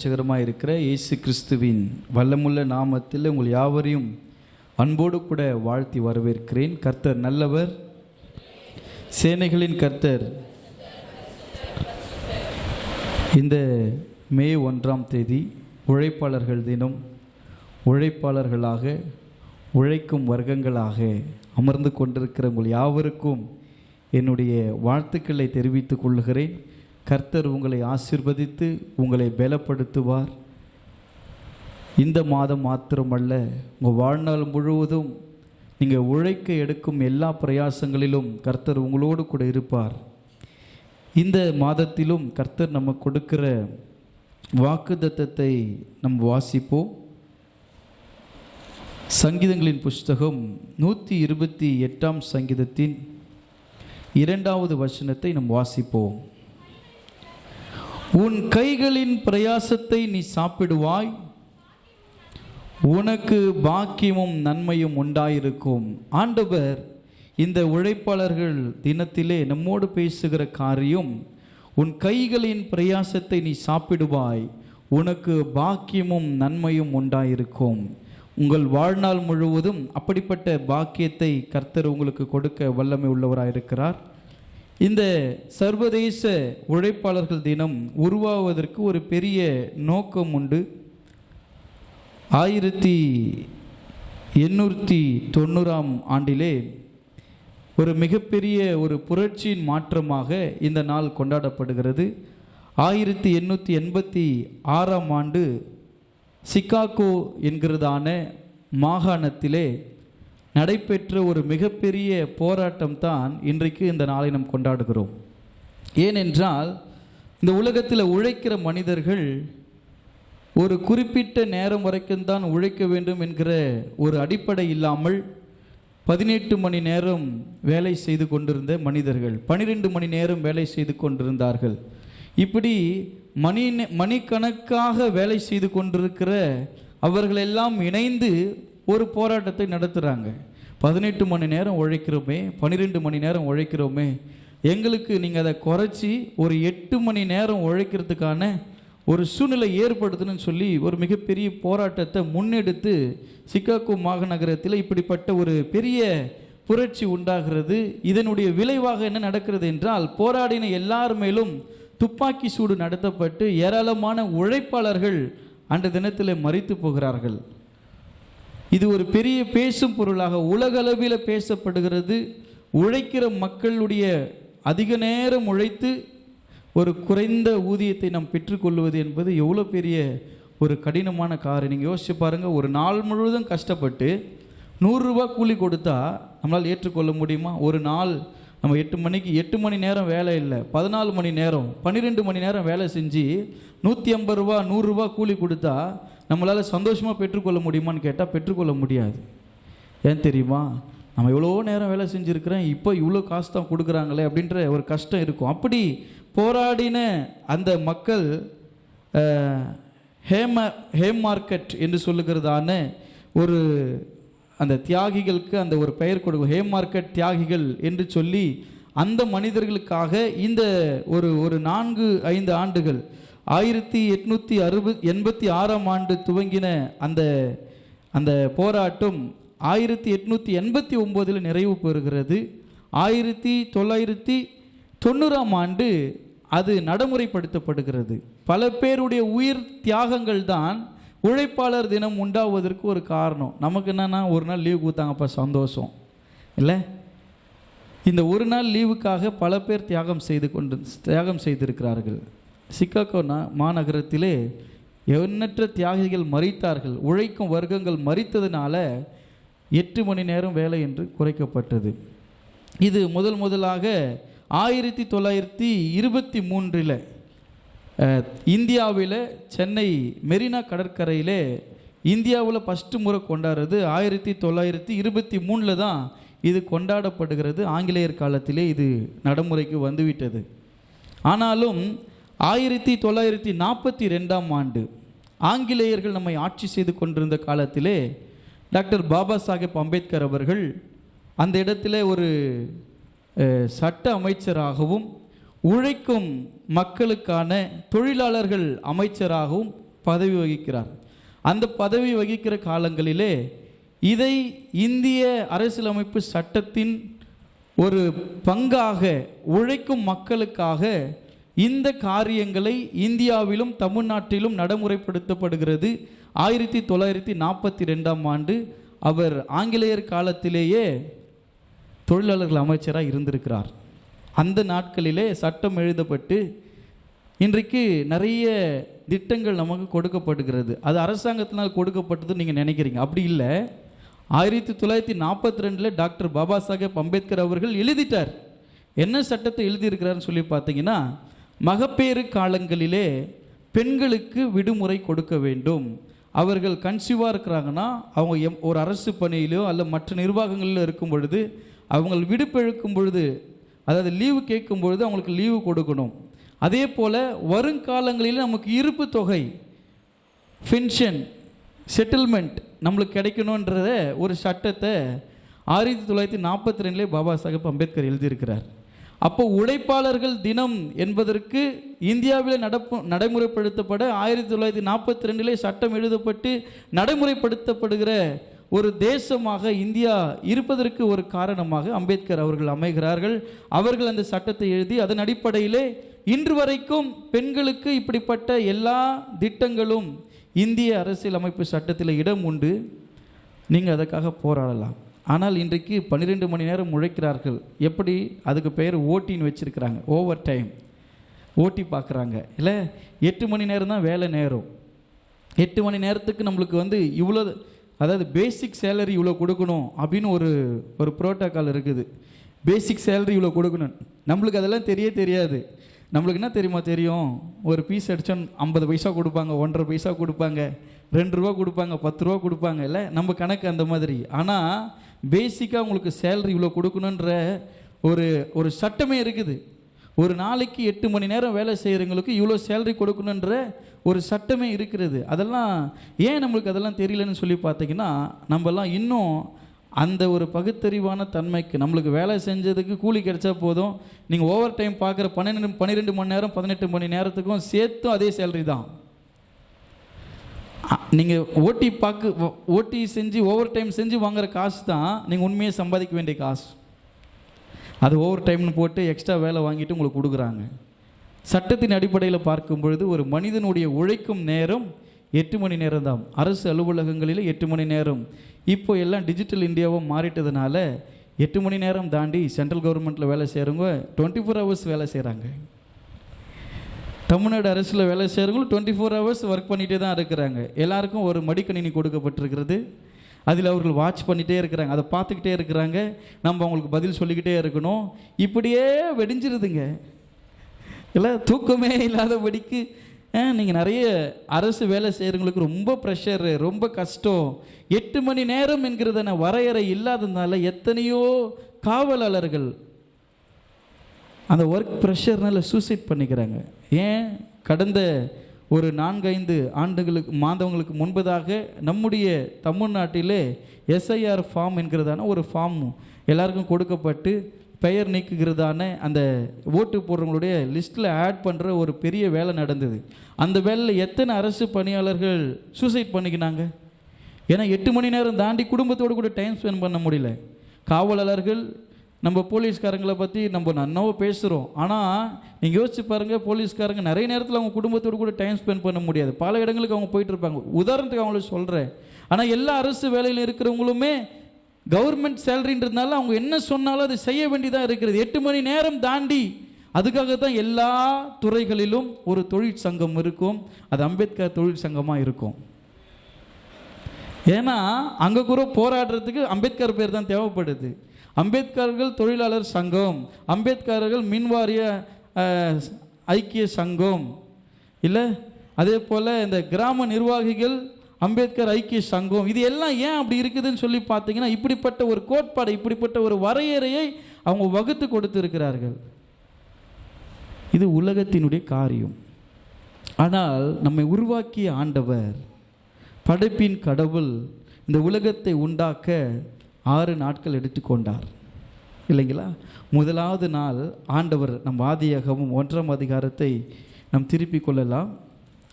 இரட்சகருமாய் இருக்கிற இயேசு கிறிஸ்துவின் வல்லமுள்ள நாமத்தில் உங்கள் யாவரையும் அன்போடு கூட வாழ்த்தி வரவேற்கிறேன். கர்த்தர் நல்லவர், சேனைகளின் கர்த்தர். இந்த மே 1ஆம் தேதி உழைப்பாளர்கள் தினம். உழைப்பாளர்களாக, உழைக்கும் வர்க்கங்களாக அமர்ந்து கொண்டிருக்கிற உங்கள் யாவருக்கும் என்னுடைய வாழ்த்துக்களை தெரிவித்துக் கொள்கிறேன். கர்த்தர் உங்களை ஆசீர்வதித்து உங்களை பலப்படுத்துவார். இந்த மாதம் மாத்திரமல்ல, உங்கள் வாழ்நாள் முழுவதும் நீங்கள் உழைக்க எடுக்கும் எல்லா பிரயாசங்களிலும் கர்த்தர் உங்களோடு கூட இருப்பார். இந்த மாதத்திலும் கர்த்தர் நம்ம கொடுக்கிற வாக்குத்தத்தத்தை நம் வாசிப்போம். சங்கீதங்களின் புஸ்தகம் 128ஆம் சங்கீதத்தின் 2வது வசனத்தை நாம் வாசிப்போம். உன் கைகளின் பிரயாசத்தை நீ சாப்பிடுவாய், உனக்கு பாக்கியமும் நன்மையும் உண்டாயிருக்கும். ஆண்டவர் இந்த உழைப்பாளர்கள் தினத்திலே நம்மோடு பேசுகிற காரியம், உன் கைகளின் பிரயாசத்தை நீ சாப்பிடுவாய், உனக்கு பாக்கியமும் நன்மையும் உண்டாயிருக்கும். உங்கள் வாழ்நாள் முழுவதும் அப்படிப்பட்ட பாக்கியத்தை கர்த்தர் உங்களுக்கு கொடுக்க வல்லமை உள்ளவராயிருக்கிறார். இந்த சர்வதேச உழைப்பாளர்கள் தினம் உருவாவதற்கு ஒரு பெரிய நோக்கம் உண்டு. 1890ஆம் ஆண்டிலே ஒரு மிகப்பெரிய ஒரு புரட்சியின் மாற்றமாக இந்த நாள் கொண்டாடப்படுகிறது. 1886ஆம் ஆண்டு சிகாகோ என்கிறதான மாகாணத்திலே நடைபெற்ற ஒரு மிகப்பெரிய போராட்டம் தான் இன்றைக்கு இந்த நாளை நாம் கொண்டாடுகிறோம். ஏனென்றால் இந்த உலகத்தில் உழைக்கிற மனிதர்கள் ஒரு குறிப்பிட்ட நேரம் வரைக்கும் தான் உழைக்க வேண்டும் என்கிற ஒரு அடிப்படை இல்லாமல் 18 மணி நேரம் வேலை செய்து கொண்டிருந்த மனிதர்கள் 12 மணி நேரம் வேலை செய்து கொண்டிருந்தார்கள். இப்படி மணிக்கணக்காக வேலை செய்து கொண்டிருக்கிற அவர்களெல்லாம் இணைந்து ஒரு போராட்டத்தை நடத்துகிறாங்க. 18 மணி நேரம் உழைக்கிறோமே, 12 மணி நேரம் உழைக்கிறோமே, எங்களுக்கு நீங்கள் அதை குறைச்சி ஒரு 8 மணி நேரம் உழைக்கிறதுக்கான ஒரு சூழ்நிலை ஏற்படுத்தணும்னு சொல்லி ஒரு மிகப்பெரிய போராட்டத்தை முன்னெடுத்து சிகாகோ மாநகரத்தில் இப்படிப்பட்ட ஒரு பெரிய புரட்சி உண்டாகிறது. இதனுடைய விளைவாக என்ன நடக்கிறது என்றால், போராடின எல்லார் மேலும் துப்பாக்கி சூடு நடத்தப்பட்டு ஏராளமான உழைப்பாளர்கள் அன்று தினத்தில் மரித்து போகிறார்கள். இது ஒரு பெரிய பேசும் பொருளாக உலகளவில் பேசப்படுகிறது. உழைக்கிற மக்களுடைய அதிக நேரம் உழைத்து ஒரு குறைந்த ஊதியத்தை நாம் பெற்றுக்கொள்வது என்பது எவ்வளோ பெரிய ஒரு கடினமான காரியம். நீங்கள் யோசிச்சு பாருங்கள், ஒரு நாள் முழுவதும் கஷ்டப்பட்டு 100 ரூபா கூலி கொடுத்தா நம்மளால் ஏற்றுக்கொள்ள முடியுமா? ஒரு நாள் நம்ம 8 மணி நேரம் வேலை இல்லை, 14 மணி நேரம் 12 மணி நேரம் வேலை செஞ்சு 150 ரூபா 100 ரூபா கூலி கொடுத்தா நம்மளால் சந்தோஷமாக பெற்றுக்கொள்ள முடியுமான்னு கேட்டால் பெற்றுக்கொள்ள முடியாது. ஏன் தெரியுமா? நம்ம எவ்வளோ நேரம் வேலை செஞ்சுருக்கிறேன், இப்போ இவ்வளோ காசு தான் கொடுக்குறாங்களே அப்படின்ற ஒரு கஷ்டம் இருக்கும். அப்படி போராடின அந்த மக்கள் ஹேம் மார்க்கெட் என்று சொல்லுகிறதான ஒரு அந்த தியாகிகளுக்கு அந்த ஒரு பெயர் கொடுக்கும், ஹேம் மார்க்கெட் தியாகிகள் என்று சொல்லி அந்த மனிதர்களுக்காக இந்த ஒரு 4-5 ஆண்டுகள் 1886ஆம் ஆண்டு துவங்கின அந்த போராட்டம் 1889 நிறைவு பெறுகிறது. 1990ஆம் ஆண்டு அது நடைமுறைப்படுத்தப்படுகிறது. பல பேருடைய உயிர் தியாகங்கள் தான் உழைப்பாளர் தினம் உண்டாவதற்கு ஒரு காரணம். நமக்கு என்னன்னா, ஒரு நாள் லீவு கொடுத்தாங்கப்பா சந்தோஷம் இல்லை? இந்த ஒரு நாள் லீவுக்காக பல பேர் தியாகம் செய்திருக்கிறார்கள். சிகாகோ மாநகரத்திலே எண்ணற்ற தியாகிகள் மரித்தார்கள். உழைக்கும் வர்க்கங்கள் மரித்ததுனால 8 மணி நேரம் வேலை என்று குறைக்கப்பட்டது. இது முதலாக 1923 இந்தியாவில் சென்னை மெரினா கடற்கரையில் இந்தியாவில் ஃபஸ்ட்டு முறை கொண்டாடுறது 1923 தான் இது கொண்டாடப்படுகிறது. ஆங்கிலேயர் காலத்திலே இது நடைமுறைக்கு வந்துவிட்டது. ஆனாலும் 1942ஆம் ஆண்டு ஆங்கிலேயர்கள் நம்மை ஆட்சி செய்து கொண்டிருந்த காலத்திலே டாக்டர் பாபா சாஹேப் அம்பேத்கர் அவர்கள் அந்த இடத்துல ஒரு சட்ட அமைச்சராகவும் உழைக்கும் மக்களுக்கான தொழிலாளர்கள் அமைச்சராகவும் பதவி வகிக்கிறார். அந்த பதவி வகிக்கிற காலங்களிலே இதை இந்திய அரசியலமைப்பு சட்டத்தின் ஒரு பங்காக, உழைக்கும் மக்களுக்காக இந்த காரியங்களை இந்தியாவிலும் தமிழ்நாட்டிலும் நடைமுறைப்படுத்தப்படுகிறது. 1942ஆம் ஆண்டு அவர் ஆங்கிலேயர் காலத்திலேயே தொழிலாளர்கள் அமைச்சராக இருந்திருக்கிறார். அந்த நாட்களிலே சட்டம் எழுதப்பட்டு இன்றைக்கு நிறைய திட்டங்கள் நமக்கு கொடுக்கப்படுகிறது. அது அரசாங்கத்தினால் கொடுக்கப்பட்டதுன்னு நீங்கள் நினைக்கிறீங்க, அப்படி இல்லை. 1942 டாக்டர் பாபா சாஹேப் அம்பேத்கர் அவர்கள் எழுதிட்டார். என்ன சட்டத்தை எழுதியிருக்கிறார்னு சொல்லி பார்த்தீங்கன்னா, மகப்பேறு காலங்களிலே பெண்களுக்கு விடுமுறை கொடுக்க வேண்டும். அவர்கள் கன்சீவாக இருக்கிறாங்கன்னா அவங்க ஒரு அரசு பணியிலோ அல்ல மற்ற நிர்வாகங்களிலோ இருக்கும் பொழுது அவங்க விடுப்பெழுக்கும் பொழுது, அதாவது லீவு கேட்கும் பொழுது அவங்களுக்கு லீவு கொடுக்கணும். அதே போல் வருங்காலங்களில் நமக்கு இருப்பு தொகை, பென்ஷன், செட்டில்மெண்ட் நம்மளுக்கு கிடைக்கணுன்றத ஒரு சட்டத்தை 1942 பாபா சாஹேப் அம்பேத்கர் எழுதியிருக்கிறார். அப்போ உழைப்பாளர்கள் தினம் என்பதற்கு இந்தியாவில் நடைமுறைப்படுத்தப்பட 1942 சட்டம் எழுதப்பட்டு நடைமுறைப்படுத்தப்படுகிற ஒரு தேசமாக இந்தியா இருப்பதற்கு ஒரு காரணமாக அம்பேத்கர் அவர்கள் அமைகிறார்கள். அவர்கள் அந்த சட்டத்தை எழுதி அதன் அடிப்படையிலே இன்று வரைக்கும் பெண்களுக்கு இப்படிப்பட்ட எல்லா திட்டங்களும் இந்திய அரசியல் அமைப்பு சட்டத்தில் இடம் உண்டு. நீங்கள் அதற்காக போராடலாம். ஆனால் இன்றைக்கு 12 மணி நேரம் உழைக்கிறார்கள். எப்படி? அதுக்கு பேர் ஓட்டின்னு வச்சுருக்கிறாங்க. ஓவர் டைம் ஓட்டி பார்க்குறாங்க. இல்லை, 8 மணி நேரம் தான் வேலை நேரம். 8 மணி நேரத்துக்கு நம்மளுக்கு இவ்வளோ, அதாவது பேசிக் சேலரி இவ்வளோ கொடுக்கணும் அப்படின்னு ஒரு ப்ரோட்டோக்கால் இருக்குது. பேசிக் சேலரி இவ்வளோ கொடுக்கணும். நம்மளுக்கு அதெல்லாம் தெரியாது. நம்மளுக்கு என்ன தெரியும், ஒரு பீஸ் அடித்தா 50 பைசா கொடுப்பாங்க, 1.5 பைசா கொடுப்பாங்க, 2 ரூபா கொடுப்பாங்க, 10 ரூபா கொடுப்பாங்க. இல்லை, நம்ம கணக்கு அந்த மாதிரி. ஆனால் பேசிக்காக உங்களுக்கு சேலரி இவ்வளோ கொடுக்கணுன்ற ஒரு சட்டமே இருக்குது. ஒரு நாளைக்கு 8 மணி நேரம் வேலை செய்கிறவங்களுக்கு இவ்வளோ சேலரி கொடுக்கணுன்ற ஒரு சட்டமே இருக்கிறது. அதெல்லாம் ஏன் நம்மளுக்கு அதெல்லாம் தெரியலன்னு சொல்லி பார்த்தீங்கன்னா, நம்மலாம் இன்னும் அந்த ஒரு பகுத்தறிவான தன்மைக்கு, நம்மளுக்கு வேலை செஞ்சதுக்கு கூலி கிடைச்சா போதும், நீங்கள் ஓவர் டைம் பார்க்குற 12 மணி நேரம் 18 மணி நேரத்துக்கும் சேர்த்தும் அதே சேலரி தான். நீங்கள் ஓட்டி செஞ்சு ஓவர் டைம் செஞ்சு வாங்குகிற காசு தான் நீங்கள் உண்மையாக சம்பாதிக்க வேண்டிய காசு. அது ஓவர் டைம்னு போட்டு எக்ஸ்ட்ரா வேலை வாங்கிட்டு உங்களுக்கு கொடுக்குறாங்க. சட்டத்தின் அடிப்படையில் பார்க்கும் பொழுது ஒரு மனிதனுடைய உழைக்கும் நேரம் 8 மணி நேரம் தான். அரசு அலுவலகங்களில் 8 மணி நேரம். இப்போ எல்லாம் டிஜிட்டல் இந்தியாவும் மாறிட்டதுனால 8 மணி நேரம் தாண்டி சென்ட்ரல் கவர்மெண்ட்டில் வேலை செய்கிறவங்க 24 ஹவர்ஸ் வேலை செய்கிறாங்க. தமிழ்நாடு அரசில் வேலை செய்கிறவங்களும் 24 ஹவர்ஸ் ஒர்க் பண்ணிகிட்டே தான் இருக்கிறாங்க. எல்லாருக்கும் ஒரு மடிக்கணினி கொடுக்கப்பட்டிருக்கிறது. அதில் அவர்கள் வாட்ச் பண்ணிகிட்டே இருக்கிறாங்க, அதை பார்த்துக்கிட்டே இருக்கிறாங்க. நம்ம அவங்களுக்கு பதில் சொல்லிக்கிட்டே இருக்கணும். இப்படியே வெடிஞ்சிருதுங்க. இல்லை, தூக்கமே இல்லாதபடிக்கு நீங்கள் நிறைய அரசு வேலை செய்கிறவங்களுக்கு ரொம்ப ப்ரெஷரு, ரொம்ப கஷ்டம். 8 மணி நேரம் என்கிறதான வரையறை இல்லாததுனால எத்தனையோ காவலாளர்கள் அந்த ஒர்க் ப்ரெஷர்னால சூசைட் பண்ணிக்கிறாங்க. ஏன்? கடந்த ஒரு 4-5 மாதங்களுக்கு முன்பதாக நம்முடைய தமிழ்நாட்டிலே எஸ்ஐஆர் ஃபார்ம் என்கிறதான ஒரு ஃபார்ம் எல்லாருக்கும் கொடுக்கப்பட்டு பெயர் நீக்குகிறதான அந்த ஓட்டு போடுறவங்களுடைய லிஸ்ட்டில் ஆட் பண்ணுற ஒரு பெரிய வேலை நடந்தது. அந்த வேலையில் எத்தனை அரசு பணியாளர்கள் சூசைட் பண்ணிக்கினாங்க? ஏன்னா 8 மணி நேரம் தாண்டி குடும்பத்தோடு கூட டைம் ஸ்பெண்ட் பண்ண முடியல. காவலாளர்கள், நம்ம போலீஸ்காரங்களை பற்றி நம்ம நன்னாவோ பேசுகிறோம். ஆனால் நீங்கள் யோசிச்சு பாருங்கள், போலீஸ்காரங்க நிறைய நேரத்தில் அவங்க குடும்பத்தோடு கூட டைம் ஸ்பெண்ட் பண்ண முடியாது. பல இடங்களுக்கு அவங்க போயிட்டு இருப்பாங்க. உதாரணத்துக்கு அவங்களுக்கு சொல்கிறேன். ஆனால் எல்லா அரசு வேலையில் இருக்கிறவங்களுமே கவர்மெண்ட் சேலரின்றதுனால அவங்க என்ன சொன்னாலும் அது செய்ய வேண்டியதாக இருக்கிறது. 8 மணி நேரம் தாண்டி அதுக்காக தான் எல்லா துறைகளிலும் ஒரு தொழிற்சங்கம் இருக்கும். அது அம்பேத்கர் தொழிற்சங்கமாக இருக்கும். ஏன்னா அங்கே கூட போராடுறதுக்கு அம்பேத்கர் பேர் தான் தேவைப்படுது. அம்பேத்கர்கள் தொழிலாளர் சங்கம், அம்பேத்கர்கள் மின்வாரிய ஐக்கிய சங்கம், இல்லை அதே போல் இந்த கிராம நிர்வாகிகள் அம்பேத்கர் ஐக்கிய சங்கம், இது எல்லாம் ஏன் அப்படி இருக்குதுன்னு சொல்லி பார்த்தீங்கன்னா, இப்படிப்பட்ட ஒரு கோட்பாடு, இப்படிப்பட்ட ஒரு வரையறையை அவங்க வகுத்து கொடுத்து இருக்கிறார்கள். இது உலகத்தினுடைய காரியம். ஆனால் நம்மை உருவாக்கிய ஆண்டவர், படைப்பின் கடவுள், இந்த உலகத்தை உண்டாக்க 6 நாட்கள் எடுத்துக்கொண்டார் இல்லைங்களா? முதலாவது நாள் ஆண்டவர் நம் ஆதியாகமம் 1ஆம் அதிகாரத்தை நாம் திருப்பிக் கொள்ளலாம்.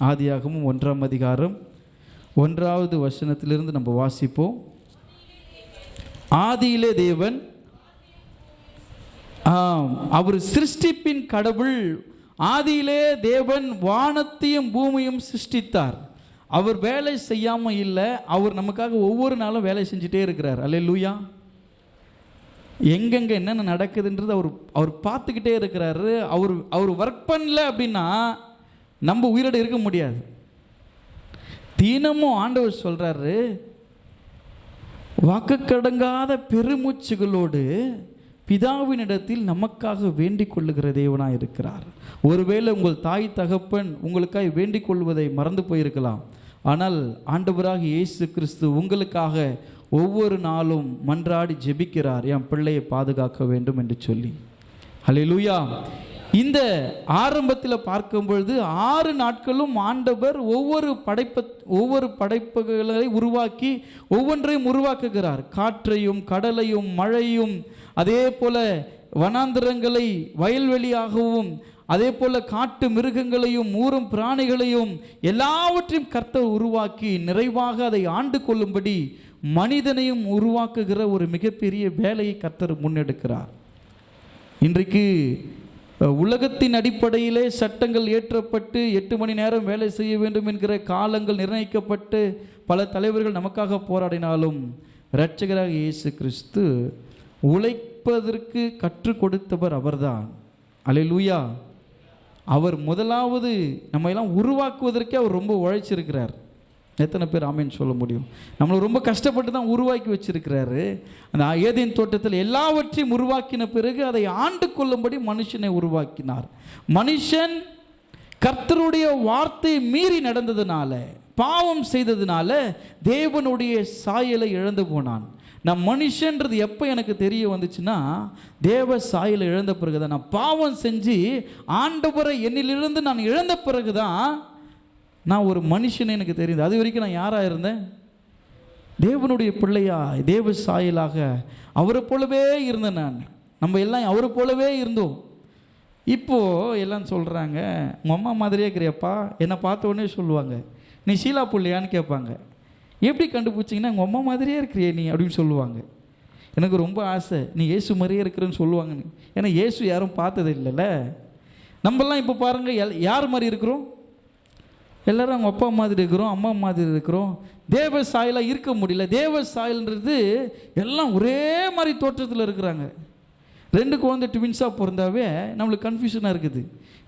ஆதியாகமம் 1ஆம் அதிகாரம் 1வது வசனத்திலிருந்து நம்ம வாசிப்போம். ஆதியிலே தேவன், அவர் சிருஷ்டிப்பின் கடவுள். ஆதியிலே தேவன் வானத்தையும் பூமியும் சிருஷ்டித்தார். அவர் வேலை செய்யாமல் இல்லை, அவர் நமக்காக ஒவ்வொரு நாளும் வேலை செஞ்சுட்டே இருக்கிறார். அல்லேலூயா. எங்கெங்கே என்னென்ன நடக்குதுன்றது அவர் பார்த்துக்கிட்டே இருக்கிறாரு. அவர் ஒர்க் பண்ணல அப்படின்னா நம்ம உயிரோடு இருக்க முடியாது. தினமும் ஆண்டவர் சொல்கிறாரு, வாக்குக்கடங்காத பெருமூச்சுகளோடு பிதாவினிடத்தில் நமக்காக வேண்டிக் கொள்ளுகிற தேவனாக இருக்கிறார். ஒருவேளை உங்கள் தாய் தகப்பன் உங்களுக்காக வேண்டிக் கொள்வதை மறந்து போயிருக்கலாம். ஆனால் ஆண்டவராக இயேசு கிறிஸ்து உங்களுக்காக ஒவ்வொரு நாளும் மன்றாடி ஜெபிக்கிறார், என் பிள்ளையை பாதுகாக்க வேண்டும் என்று சொல்லி. ஹல்லேலூயா. இந்த ஆரம்பத்தில் பார்க்கும் பொழுது 6 நாட்களும் ஆண்டவர் ஒவ்வொரு படைப்புகளை உருவாக்கி ஒவ்வொன்றையும் உருவாக்குகிறார். காற்றையும் கடலையும் மழையும், அதே போல வனாந்திரங்களை வயல்வெளியாகவும், அதே போல காட்டு மிருகங்களையும் ஊரும் பிராணிகளையும் எல்லாவற்றையும் கர்த்தர் உருவாக்கி நிறைவாக அதை ஆண்டு கொள்ளும்படி மனிதனையும் உருவாக்குகிற ஒரு மிகப்பெரிய வேலையை கர்த்தர் முன்னெடுக்கிறார். இன்றைக்கு உலகத்தின் அடிப்படையிலே சட்டங்கள் ஏற்றப்பட்டு 8 மணி நேரம் வேலை செய்ய வேண்டும் என்கிற காலங்கள் நிர்ணயிக்கப்பட்டு பல தலைவர்கள் நமக்காக போராடினாலும் இரட்சகராக இயேசு கிறிஸ்து உழைப்பதற்கு கற்றுக் கொடுத்தவர் அவர்தான். அல்லேலூயா. அவர் முதலாவது நம்ம எல்லாம் உருவாக்குவதற்கே அவர் ரொம்ப உழைச்சிருக்கிறார். எத்தனை பேர் ஆமேன்னு சொல்ல முடியும்? நம்மளை ரொம்ப கஷ்டப்பட்டு தான் உருவாக்கி வச்சிருக்கிறாரு. அந்த ஏதேன் தோட்டத்தில் எல்லாவற்றையும் உருவாக்கின பிறகு அதை ஆண்டு கொள்ளும்படி மனுஷனை உருவாக்கினார். மனுஷன் கர்த்தருடைய வார்த்தை மீறி நடந்ததுனால, பாவம் செய்ததுனால தேவனுடைய சாயலை இழந்து போனான். நான் மனுஷன்றது எப்போ எனக்கு தெரிய வந்துச்சுன்னா, தேவ சாயலை இழந்த பிறகுதான். நான் பாவம் செஞ்சு ஆண்டவரை என்னிலிருந்து நான் இழந்த பிறகுதான் நான் ஒரு மனுஷன் எனக்கு தெரியுது. அது வரைக்கும் நான் யாராக இருந்தேன்? தேவனுடைய பிள்ளையா, தேவ சாயலாக அவரை போலவே இருந்தேன் நான். நம்ம எல்லாம் அவரை போலவே இருந்தோம். இப்போது எல்லாம் சொல்கிறாங்க, உங்கள் அம்மா மாதிரியே இருக்கிறியப்பா. என்னை பார்த்த உடனே சொல்லுவாங்க, நீ ஷீலா பிள்ளையான்னு கேட்பாங்க. எப்படி கண்டுபிடிச்சிங்கன்னா, உங்கள் அம்மா மாதிரியே இருக்கிறியே நீ அப்படின்னு சொல்லுவாங்க. எனக்கு ரொம்ப ஆசை, நீ இயேசு மாதிரியே இருக்கிறேன்னு சொல்லுவாங்க. ஏன்னா இயேசு யாரும் பார்த்தது இல்லைல்ல. நம்மலாம் இப்போ பாருங்கள், யார் மாதிரி இருக்கிறோம்? எல்லோரும் அவங்க அப்பா மாதிரி இருக்கிறோம், அம்மா மாதிரி இருக்கிறோம். தேவ சாயலாக இருக்க முடியல. தேவ சாயல்ன்றது எல்லாம் ஒரே மாதிரி தோற்றத்தில் இருக்கிறாங்க. 2 குழந்தை ட்வின்ஸாக பிறந்தாவே நம்மளுக்கு கன்ஃபியூஷனாக இருக்குது.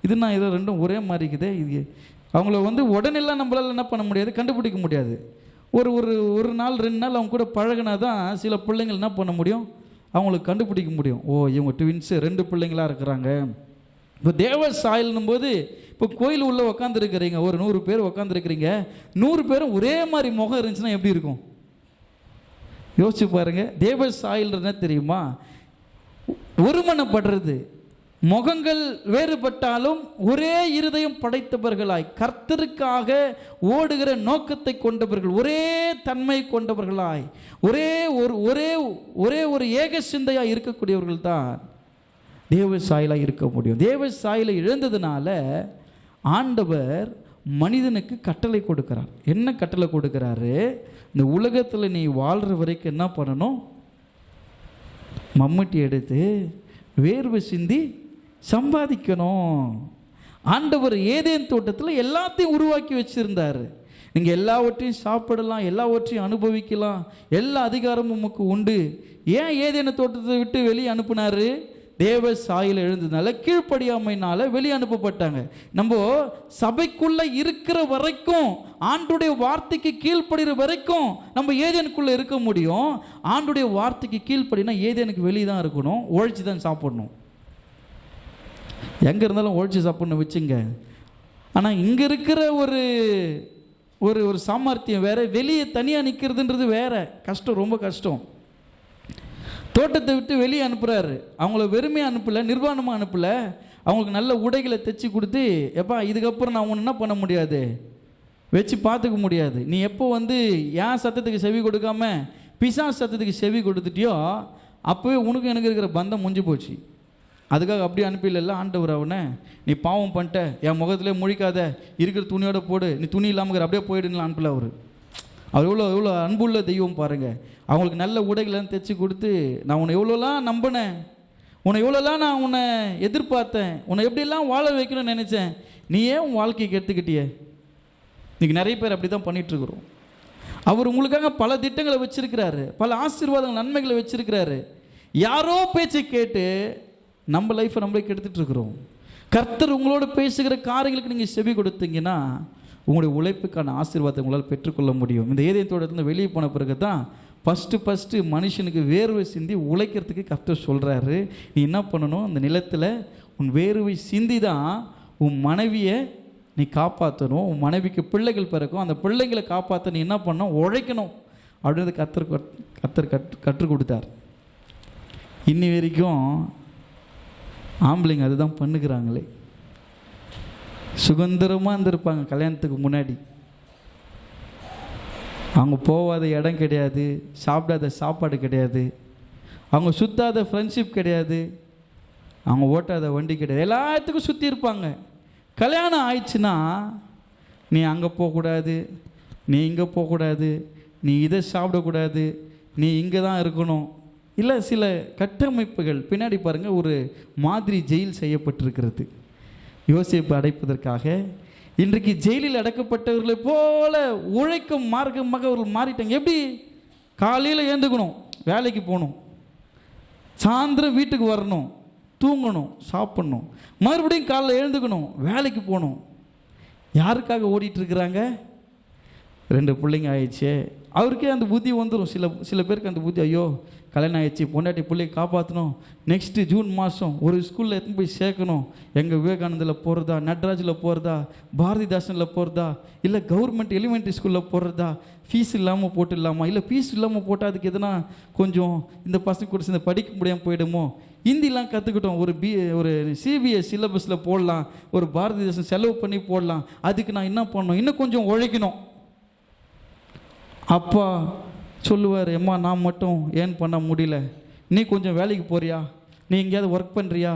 இதுனா ஏதோ ரெண்டும் ஒரே மாதிரி இருக்குது. இது அவங்கள உடனெல்லாம் நம்மளால் என்ன பண்ண முடியாது, கண்டுபிடிக்க முடியாது. ஒரு நாள் 2 நாள் அவங்க கூட பழகினா தான் சில பிள்ளைங்கள் என்ன பண்ண முடியும், அவங்களுக்கு கண்டுபிடிக்க முடியும். ஓ, இவங்க ட்வின்ஸு 2 பிள்ளைங்களாக இருக்கிறாங்க. இப்போ தேவ சாயல்னும் போது, இப்போ கோயில் உள்ளே உக்காந்துருக்கிறீங்க, ஒரு 100 பேர் உக்காந்துருக்கிறீங்க, 100 பேரும் ஒரே மாதிரி முகம் இருந்துச்சுன்னா எப்படி இருக்கும்? யோசிச்சு பாருங்க. தேவ சாயல்ன்றதுனா தெரியுமா? ஒருமனப்படுறது. முகங்கள் வேறுபட்டாலும் ஒரே இருதயம் படைத்தவர்களாய், கர்த்தருக்காக ஓடுகிற நோக்கத்தை கொண்டவர்கள், ஒரே தன்மை கொண்டவர்களாய், ஒரே ஒரு ஏக சிந்தையாக இருக்கக்கூடியவர்கள் தான் தேவ சாயலாக இருக்க முடியும். தேவ சாயலை இழந்ததுனால ஆண்டவர் மனிதனுக்கு கட்டளை கொடுக்கிறார். என்ன கட்டளை கொடுக்கிறாரு? இந்த உலகத்தில் நீ வாழ்கிற வரைக்கும் என்ன பண்ணணும்? மம்முட்டி எடுத்து வேர்வை சிந்தி சம்பாதிக்கணும். ஆண்டவர் ஏதேன் தோட்டத்தில் எல்லாத்தையும் உருவாக்கி வச்சிருந்தார். நீங்கள் எல்லாவற்றையும் சாப்பிடலாம், எல்லாவற்றையும் அனுபவிக்கலாம், எல்லா அதிகாரமும் உமக்கு உண்டு. ஏன் ஏதேன் தோட்டத்தை விட்டு வெளியே அனுப்புனாரு? தேவ சாயல் எழுந்ததுனால, கீழ்ப்படியாமையினால வெளியே அனுப்பப்பட்டாங்க. நம்ம சபைக்குள்ள இருக்கிற வரைக்கும், ஆண்டுடைய வார்த்தைக்கு கீழ்ப்படுகிற வரைக்கும் நம்ம ஏதேனுக்குள்ள இருக்க முடியும். ஆண்டுடைய வார்த்தைக்கு கீழ்ப்படினா ஏதேனுக்கு வெளியே தான் இருக்கணும், உழைச்சி தான் சாப்பிடணும். எங்கே இருந்தாலும் உழைச்சி சாப்பிடணும் வச்சுங்க. ஆனால் இங்கே இருக்கிற ஒரு சாமர்த்தியம் வேற, வெளியே தனியாக நிற்கிறதுன்றது வேற. கஷ்டம், ரொம்ப கஷ்டம். தோட்டத்தை விட்டு வெளியே அனுப்புகிறாரு. அவங்கள வெறுமையாக அனுப்பலை, நிர்வாணமாக அனுப்பலை. அவங்களுக்கு நல்ல உடைகளை தைச்சி கொடுத்து, எப்பா இதுக்கப்புறம் நான் ஒன்று என்ன பண்ண முடியாது, வச்சு பார்த்துக்க முடியாது. நீ எப்போ என் சத்தத்துக்கு செவி கொடுக்காம பிசாசு சத்தத்துக்கு செவி கொடுத்துட்டியோ, அப்போவே உனக்கு எனக்கு இருக்கிற பந்தம் முடிஞ்சு போச்சு. அதுக்காக அப்படியே அனுப்பிடல ஆண்டவர் அவனை, நீ பாவம் பண்ணிட்ட, என் முகத்திலே முழிக்காத, இருக்கிற துணியோட போடு, நீ துணி இல்லாமல் அப்படியே போயிடுன்னு அனுப்பல அவர். அவர் எவ்வளோ அன்புள்ள தெய்வம் பாருங்கள். அவங்களுக்கு நல்ல உடைகளை தைச்சி கொடுத்து, நான் உன்னை எவ்வளோலாம் நம்பினேன், உன்னை எவ்வளோலாம் நான் உன்னை எதிர்பார்த்தேன், உன்னை எப்படியெல்லாம் வாழ வைக்கணும்னு நினச்சேன், நீ ஏன் உன் வாழ்க்கைக்கு எடுத்துக்கிட்டியே. இன்றைக்கி நிறைய பேர் அப்படி தான் பண்ணிகிட்ருக்குறோம். அவர் உங்களுக்காக பல திட்டங்களை வச்சுருக்கிறாரு, பல ஆசீர்வாதங்கள் நன்மைகளை வச்சுருக்கிறாரு. யாரோ பேச்சை கேட்டு நம்ம லைஃப்பை நம்மளே கெடுத்துட்ருக்குறோம். கர்த்தர் உங்களோட பேசுகிற காரியங்களுக்கு நீங்கள் செவி கொடுத்தீங்கன்னா உங்களுடைய உழைப்புக்கான ஆசீர்வாதத்தை உங்களால் பெற்றுக்கொள்ள முடியும். இந்த ஏதேன் தோட்டத்தில் வெளியே போன பிறகு தான் ஃபஸ்ட்டு மனுஷனுக்கு வேர்வை சிந்தி உழைக்கிறதுக்கு கர்த்தர் சொல்கிறாரு, நீ என்ன பண்ணணும், அந்த நிலத்தில் உன் வேர்வை சிந்தி தான் உன் மனைவியை நீ காப்பாற்றணும், உன் மனைவிக்கு பிள்ளைகள் பிறக்கும், அந்த பிள்ளைங்களை காப்பாற்ற நீ என்ன பண்ணணும், உழைக்கணும் அப்படின்றது கர்த்தர் கற்றுக் கொடுத்தார். இன்னி வரைக்கும் ஆம்பளைங்க அதுதான் பண்ணுகிறாங்களே. சுதந்திரமாக இருந்திருப்பாங்க கல்யாணத்துக்கு முன்னாடி. அவங்க போகாத இடம் கிடையாது, சாப்பிடாத சாப்பாடு கிடையாது, அவங்க சுற்றாத ஃப்ரெண்ட்ஷிப் கிடையாது, அவங்க ஓட்டாத வண்டி கிடையாது, எல்லாத்துக்கும் சுற்றி இருப்பாங்க. கல்யாணம் ஆயிடுச்சுன்னா நீ அங்கே போகக்கூடாது, நீ இங்கே போகக்கூடாது, நீ இதை சாப்பிடக்கூடாது, நீ இங்கே தான் இருக்கணும். இல்லை, சில கட்டமைப்புகள் பின்னாடி பாருங்கள், ஒரு மாதிரி ஜெயில் செய்யப்பட்டிருக்கிறது யோசேப்பு அடைப்பதற்காக. இன்றைக்கு ஜெயிலில் அடைக்கப்பட்டவர்களை போல உழைக்கும் மார்க்கமாக அவர்கள் மாறிட்டாங்க. எப்படி? காலையில் எழுந்துக்கணும், வேலைக்கு போகணும், சாயந்தரம் வீட்டுக்கு வரணும், தூங்கணும், சாப்பிட்ணும், மறுபடியும் காலையில் எழுந்துக்கணும், வேலைக்கு போகணும். யாருக்காக ஓடிட்டுருக்குறாங்க? 2 பிள்ளைங்க ஆயிடுச்சு, அவருக்கே அந்த புத்தி வந்துடும். சில பேருக்கு அந்த புத்தி, ஐயோ கல்யாணம் ஆயிடுச்சு, பொண்டாட்டி பிள்ளையை காப்பாற்றணும், நெக்ஸ்ட்டு ஜூன் மாதம் ஒரு ஸ்கூலில் எடுத்துன்னு போய் சேர்க்கணும், எங்கள் விவேகானந்தில் போகிறதா, நட்ராஜில் போகிறதா, பாரதிதாசனில் போகிறதா, இல்லை கவர்மெண்ட் எலிமெண்ட்ரி ஸ்கூலில் போடுறதா, ஃபீஸ் இல்லாமல் போட்டுடலாமா, இல்லை ஃபீஸ் இல்லாமல் போட்டால் அதுக்கு எதுனா கொஞ்சம் இந்த பசங்க கூட சேர்ந்து படிக்க முடியாமல் போயிடுமோ, ஹிந்திலாம் கற்றுக்கிட்டோம், ஒரு சிபிஎஸ் சிலபஸில் போடலாம், ஒரு பாரதிதாசன் செலவு பண்ணி போடலாம், அதுக்கு நான் என்ன பண்ணணும், இன்னும் கொஞ்சம் உழைக்கணும். அப்பா சொல்லுவார், எம்மா நான் மட்டும் ஏன் பண்ண முடியல, நீ கொஞ்சம் வேலைக்கு போறியா, நீ எங்கேயாவது ஒர்க் பண்ணுறியா,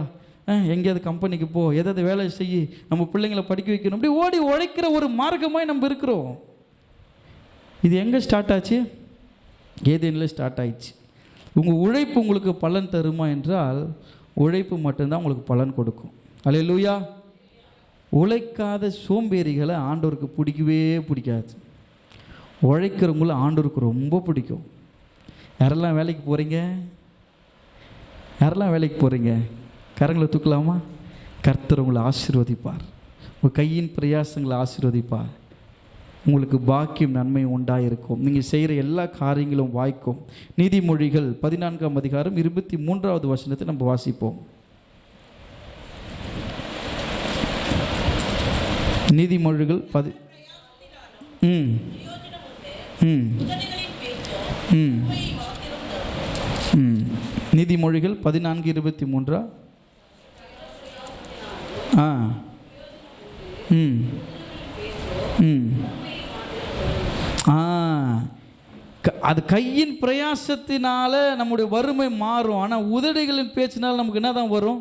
எங்கேயாவது கம்பெனிக்கு போ, ஏதாவது வேலை செய்யி, நம்ம பிள்ளைங்களை படிக்க வைக்கணும். அப்படி ஓடி உழைக்கிற ஒரு மார்க்கமாய் நம்ம இருக்கிறோம். இது எங்கே ஸ்டார்ட் ஆச்சு? ஏதேனில் ஸ்டார்ட் ஆயிடுச்சு. உங்கள் உழைப்பு உங்களுக்கு பலன் தருமா என்றால் உழைப்பு மட்டும்தான் உங்களுக்கு பலன் கொடுக்கும். அல்லேலூயா. உழைக்காத சோம்பேறிகளை ஆண்டவருக்கு பிடிக்கவே பிடிக்காது. உழைக்கிறவங்கள ஆண்டவருக்கு ரொம்ப பிடிக்கும். யாரெல்லாம் வேலைக்கு போகிறீங்க? யாரெல்லாம் வேலைக்கு போகிறீங்க? கரங்களை தூக்கலாமா? கர்த்தர் உங்களை ஆசீர்வதிப்பார், உங்கள் கையின் பிரயாசங்களை ஆசீர்வதிப்பார், உங்களுக்கு பாக்கியம் நன்மை உண்டாயிருக்கும், நீங்கள் செய்கிற எல்லா காரியங்களும் வாய்க்கும். நீதிமொழிகள் 14ஆம் அதிகாரம் 23வது வசனத்தை நம்ம வாசிப்போம். நீதிமொழிகள் நீதிமொழிகள் 14:23. அது கையின் பிரயாசத்தினால நம்முடைய வறுமை மாறும். ஆனால் உதடுகளின் பேச்சினால் நமக்கு என்ன தான் வரும்?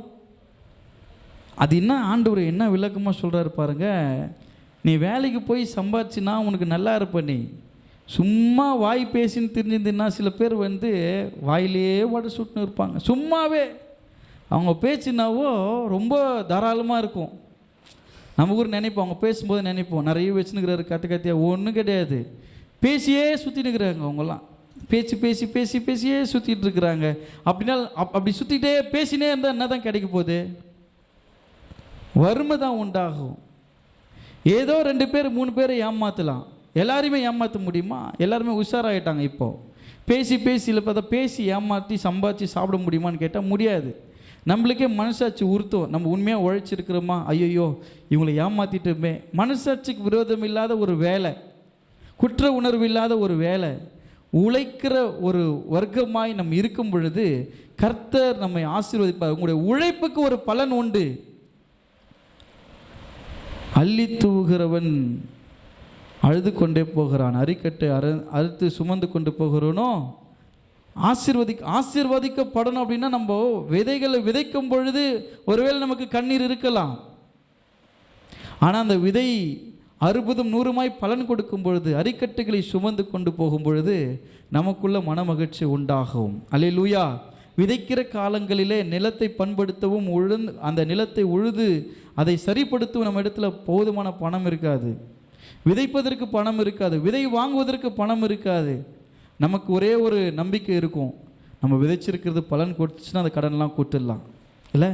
அது என்ன ஆண்டவர் என்ன விளக்கமாக சொல்கிறாரு பாருங்க. நீ வேலைக்கு போய் சம்பாதிச்சின்னா உனக்கு நல்லா இருப்ப, நீ சும்மா வாய் பேசின்னு தெரிஞ்சிருந்தீங்கன்னா சில பேர் வாயிலே வடை சுட்டுன்னு இருப்பாங்க. சும்மாவே அவங்க பேச்சுனாவோ ரொம்ப தாராளமாக இருக்கும். நம்ம ஊர் நினைப்போம், அவங்க பேசும்போது நினைப்போம் நிறைய வச்சுன்னுக்கிறாரு கத்தியாக. ஒன்றும் கிடையாது, பேசியே சுற்றினுக்கிறாங்க. அவங்கெல்லாம் பேசி பேசி பேசி பேசியே சுற்றிட்டு இருக்கிறாங்க. அப்படின்னா அப்படி சுற்றிக்கிட்டே பேசினே இருந்தால் என்ன தான் கிடைக்க போகுது? வறுமை தான் உண்டாகும். ஏதோ 2 பேர் 3 பேரை ஏமாற்றலாம், எல்லாருமே ஏமாற்ற முடியுமா? எல்லாருமே உஷாராகிட்டாங்க. இப்போது பேசி பேசி இல்லை பார்த்தா பேசி ஏமாற்றி சம்பாதிச்சு சாப்பிட முடியுமான்னு கேட்டால் முடியாது. நம்மளுக்கே மனசாட்சி உறுத்தும். நம்ம உண்மையாக உழைச்சிருக்கிறோமா? ஐயோ இவங்களை ஏமாற்றிட்டுமே. மனசாட்சிக்கு விரோதம் இல்லாத ஒரு வேலை, குற்ற உணர்வு இல்லாத ஒரு வேலை, உழைக்கிற ஒரு வர்க்கமாய் நம்ம இருக்கும் பொழுது கர்த்தர் நம்மை ஆசீர்வதிப்பார். உங்களுடைய உழைப்புக்கு ஒரு பலன் உண்டு. அள்ளி தூகிறவன் அழுது கொண்டே போகிறான், அரிக்கட்டை அறுத்து சுமந்து கொண்டு போகிறவனோ ஆசீர்வதிக்கப்படணும் அப்படின்னா நம்ம விதைகளை விதைக்கும் பொழுது ஒருவேளை நமக்கு கண்ணீர் இருக்கலாம். ஆனால் அந்த விதை 60 100 பலன் கொடுக்கும் பொழுது, அரிக்கட்டுகளை சுமந்து கொண்டு போகும் பொழுது நமக்குள்ள மனமகிழ்ச்சி உண்டாகும். அல்லேலூயா. விதைக்கிற காலங்களிலே நிலத்தை பண்படுத்தவும் அந்த நிலத்தை உழுது அதை சரிப்படுத்தவும் நம்ம இடத்துல போதுமான பணம் இருக்காது. விதைப்பதற்கு பணம் இருக்காது. விதை வாங்குவதற்கு பணம் இருக்காது. நமக்கு ஒரே ஒரு நம்பிக்கை இருக்கும், நம்ம விதைச்சிருக்கிறது பலன் கொடுத்துச்சுன்னா அந்த கடன்லாம் கூட்டிடலாம். இல்லை,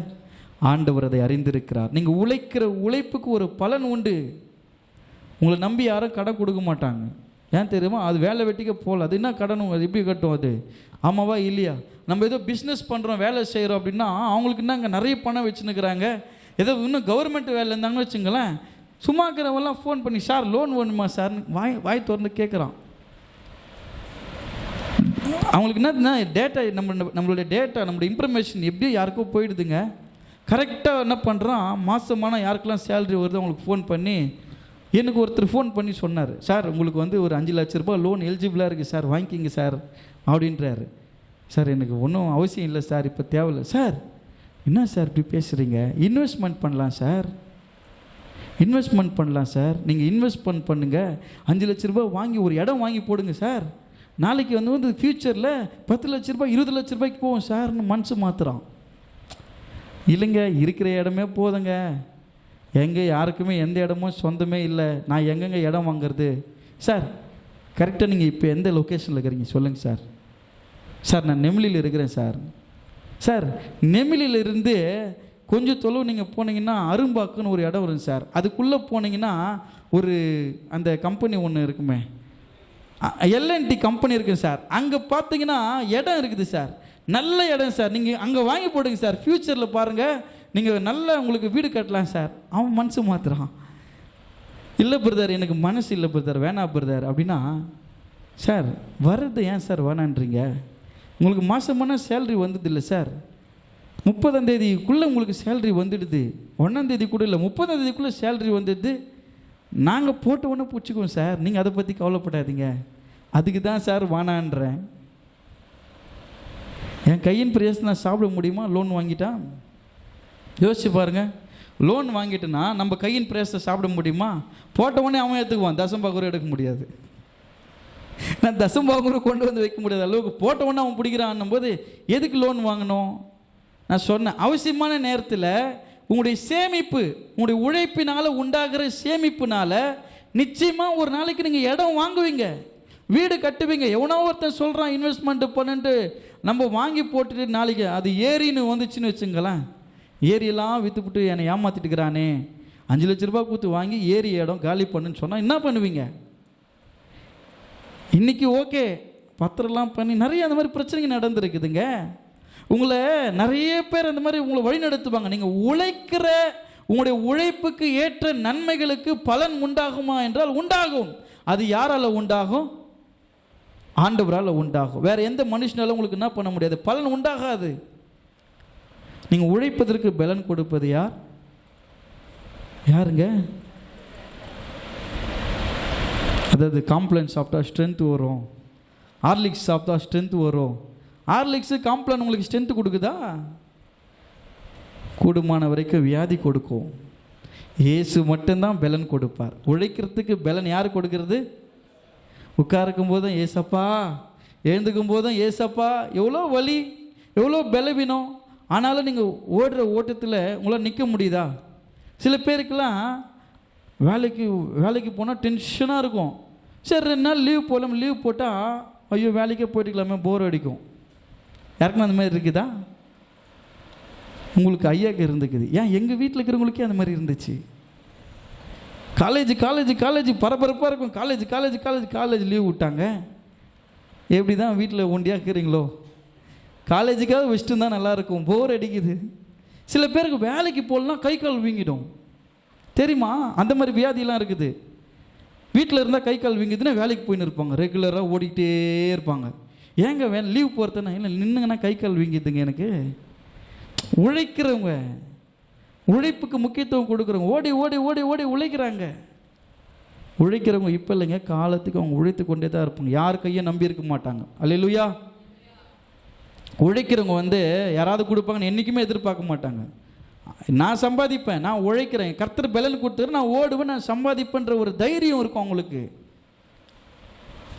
ஆண்டவர் அதை அறிந்திருக்கிறார். நீங்கள் உழைக்கிற உழைப்புக்கு ஒரு பலன் உண்டு. உங்களை நம்பி யாரும் கடன் கொடுக்க மாட்டாங்க. ஏன் தெரியுமா? அது வேலை வெட்டிக்க போகல. அது என்ன கடன்? அது எப்படி கட்டும்? அது ஆமாவா இல்லையா? நம்ம ஏதோ பிஸ்னஸ் பண்ணுறோம், வேலை செய்கிறோம் அப்படின்னா அவங்களுக்கு என்ன அங்கே நிறைய பணம் வச்சுன்னுக்குறாங்க. ஏதோ இன்னும் கவர்மெண்ட் வேலை இருந்தாங்கன்னு வச்சுங்களேன், சும்மா இருக்கிறவெல்லாம் ஃபோன் பண்ணி சார் லோன் வேணுமா சார் வாய் திறந்து கேட்குறான். அவங்களுக்கு என்ன டேட்டா, நம்மளுடைய டேட்டா, நம்மளுடைய இன்ஃபர்மேஷன் எப்படியும் யாருக்கோ போயிடுதுங்க. கரெக்டாக என்ன பண்ணுறான், மாதமான யாருக்கெல்லாம் சேலரி வருது அவங்களுக்கு ஃபோன் பண்ணி, எனக்கு ஒருத்தர் ஃபோன் பண்ணி சொன்னார், சார் உங்களுக்கு ஒரு 5 லட்ச ரூபாய் லோன் எலிஜிபிளாக இருக்குது சார், வாங்கிக்கிங்க சார் அப்படின்றாரு. சார் எனக்கு ஒன்றும் அவசியம் இல்லை சார், இப்போ தேவையில்லை. சார் என்ன சார் இப்படி பேசுகிறீங்க? இன்வெஸ்ட்மெண்ட் பண்ணலாம் சார், இன்வெஸ்ட்மெண்ட் பண்ணலாம் சார். நீங்கள் இன்வெஸ்ட்மெண்ட் பண்ணுங்கள், 5 லட்ச ரூபாய் வாங்கி ஒரு இடம் வாங்கி போடுங்க சார். நாளைக்கு ஃப்யூச்சரில் 10 லட்ச ரூபாய் 20 லட்ச ரூபாய்க்கு போவோம் சார்னு மனசு மாற்றுறான். இல்லைங்க, இருக்கிற இடமே போதுங்க, எங்கே யாருக்குமே எந்த இடமும் சொந்தமே இல்லை, நான் எங்கெங்கே இடம் வாங்கிறது? சார் கரெக்டாக நீங்கள் இப்போ எந்த லொக்கேஷனில் இருக்கிறீங்க சொல்லுங்கள் சார். சார் நான் நெமிலியில் இருக்கிறேன் சார். சார் நெமிலியிலிருந்து கொஞ்சம் தொலைவு நீங்கள் போனீங்கன்னா அரும்பாக்குன்னு ஒரு இடம் வரும் சார். அதுக்குள்ளே போனீங்கன்னா ஒரு அந்த கம்பெனி ஒன்று இருக்குமே, எல்என்டி கம்பெனி இருக்குது சார். அங்கே பார்த்தீங்கன்னா இடம் இருக்குது சார், நல்ல இடம் சார், நீங்கள் அங்கே வாங்கி போடுங்க சார். ஃப்யூச்சரில் பாருங்கள் நீங்கள் நல்ல உங்களுக்கு வீடு கட்டலாம் சார். அவன் மனசு மாத்துறான். இல்லை பிரதர் எனக்கு மனசு இல்லை பிரதர், வேணாம் பிரதர் அப்படின்னா, சார் வர்றது ஏன் சார் வேணான்றீங்க? உங்களுக்கு மாதமான சேலரி வந்தது இல்லை சார், 30ஆம் தேதிக்குள்ளே உங்களுக்கு சேலரி வந்துடுது. 1ஆம் தேதி கூட இல்லை, 30ஆம் தேதிக்குள்ளே சேலரி வந்துடுது. நாங்கள் போட்ட உடனே பிடிச்சிக்குவோம் சார், நீங்கள் அதை பற்றி கவலைப்படாதீங்க. அதுக்கு தான் சார் வானான்றேன். என் கையின் பிரயாசம் நான் சாப்பிட முடியுமா லோன் வாங்கிட்டா? யோசிச்சு பாருங்கள். லோன் வாங்கிட்டுனா நம்ம கையின் பிரயாசத்தை சாப்பிட முடியுமா? போட்ட உடனே அவன் எடுத்துக்குவான், தசம்பாகூரம் எடுக்க முடியாது. நான் தசம்பாகூரம் கொண்டு வந்து வைக்க முடியாத அளவுக்கு போட்ட உடனே அவன் பிடிக்கிறான் போது எதுக்கு லோன் வாங்கணும்? நான் சொன்னேன், அவசியமான நேரத்தில் உங்களுடைய சேமிப்பு, உங்களுடைய உழைப்பினால் உண்டாகிற சேமிப்புனால நிச்சயமாக ஒரு நாளைக்கு நீங்கள் இடம் வாங்குவீங்க, வீடு கட்டுவீங்க. எவனோ ஒருத்தன் சொல்கிறான் இன்வெஸ்ட்மெண்ட்டு பண்ணிட்டு நம்ம வாங்கி போட்டுட்டு நாளைக்கு அது ஏரின்னு வந்துச்சுன்னு வச்சுங்களேன், ஏரியெல்லாம் விற்றுப்புட்டு என்னை ஏமாற்றிட்டுக்கிறானே, 5 லட்ச ரூபாய் கொடுத்து வாங்கி ஏரி இடம் காலி பண்ணுன்னு சொன்னால் என்ன பண்ணுவீங்க? இன்றைக்கி ஓகே பத்திரம்லாம் பண்ணி நிறைய அந்த மாதிரி பிரச்சனைங்க நடந்துருக்குதுங்க. உங்களை நிறைய பேர் அந்த மாதிரி உங்களை வழி நடத்துவாங்க. நீங்கள் உழைக்கிற உங்களுடைய உழைப்புக்கு ஏற்ற நன்மைகளுக்கு பலன் உண்டாகுமா என்றால் உண்டாகும். அது யாரால் உண்டாகும்? ஆண்டவரால் உண்டாகும். வேறு எந்த மனுஷனாலும் உங்களுக்கு என்ன பண்ண முடியாது, பலன் உண்டாகாது. நீங்கள் உழைப்பதற்கு பலன் கொடுப்பது யாருங்க? அதாவது காம்ப்ளான் சாப்பிட்டா ஸ்ட்ரென்த் வரும், ஹார்லிக்ஸ் சாப்பிட்டா ஸ்ட்ரென்த் வரும். ஹார்லிக்ஸு காம்ப்ளான் உங்களுக்கு ஸ்ட்ரென்த் கொடுக்குதா? கூடுமான வரைக்கும் வியாதி கொடுக்கும். இயேசு மட்டும்தான் பலன் கொடுப்பார். உழைக்கிறதுக்கு பலன் யார் கொடுக்கறது? உட்காருக்கும் போதும் ஏசப்பா, எழுந்துக்கும் போதும் ஏசப்பா. எவ்வளோ வலி, எவ்வளோ பலவீனம், ஆனாலும் நீங்கள் ஓடுற ஓட்டத்தில் உங்களால் நிற்க முடியுதா? சில பேருக்கெல்லாம் வேலைக்கு போனால் டென்ஷனாக இருக்கும். சரி 2 நாள் லீவ் போகலாம், லீவ் போட்டால் ஐயோ வேலைக்கே போயிட்டுக்கலாமே, போர் அடிக்கும். யாருக்குமே அந்த மாதிரி இருக்குதா? உங்களுக்கு ஐயாக்கு இருந்துக்குது. ஏன் எங்கள் வீட்டில் இருக்கிறவங்களுக்கே அந்த மாதிரி இருந்துச்சு. காலேஜ் பரபரப்பாக இருக்கும். காலேஜ் லீவ் விட்டாங்க. எப்படி தான் வீட்டில் ஒண்டியாக இருக்கிறீங்களோ, காலேஜுக்காக வச்சுட்டு தான் நல்லாயிருக்கும், போர் அடிக்குது. சில பேருக்கு வேலைக்கு போகலாம் கை கால் வீங்கிடும் தெரியுமா? அந்த மாதிரி வியாதிலாம் இருக்குது. வீட்டில் இருந்தால் கை கால் வீங்குதுன்னா வேலைக்கு போயின்னு இருப்பாங்க, ரெகுலராக ஓடிக்கிட்டே இருப்பாங்க. ஏங்க லீவ் போகிறதுனா இல்லை நின்றுங்கன்னா கை கால் வீங்கிதுங்க. எனக்கு உழைக்கிறவங்க, உழைப்புக்கு முக்கியத்துவம் கொடுக்குறவங்க, ஓடி ஓடி ஓடி ஓடி உழைக்கிறாங்க. உழைக்கிறவங்க இப்போ இல்லைங்க, காலத்துக்கு அவங்க உழைத்து கொண்டே தான் இருப்பாங்க. யார் கையை நம்பி இருக்க மாட்டாங்க. அல்லேலூயா. உழைக்கிறவங்க வந்து யாராவது கொடுப்பாங்கன்னு என்றைக்குமே எதிர்பார்க்க மாட்டாங்க. நான் சம்பாதிப்பேன், நான் உழைக்கிறேன், கர்த்தர் பலன் கொடுத்துரு, நான் ஓடுவேன், நான் சம்பாதிப்பேன்ற ஒரு தைரியம் இருக்கும் அவங்களுக்கு.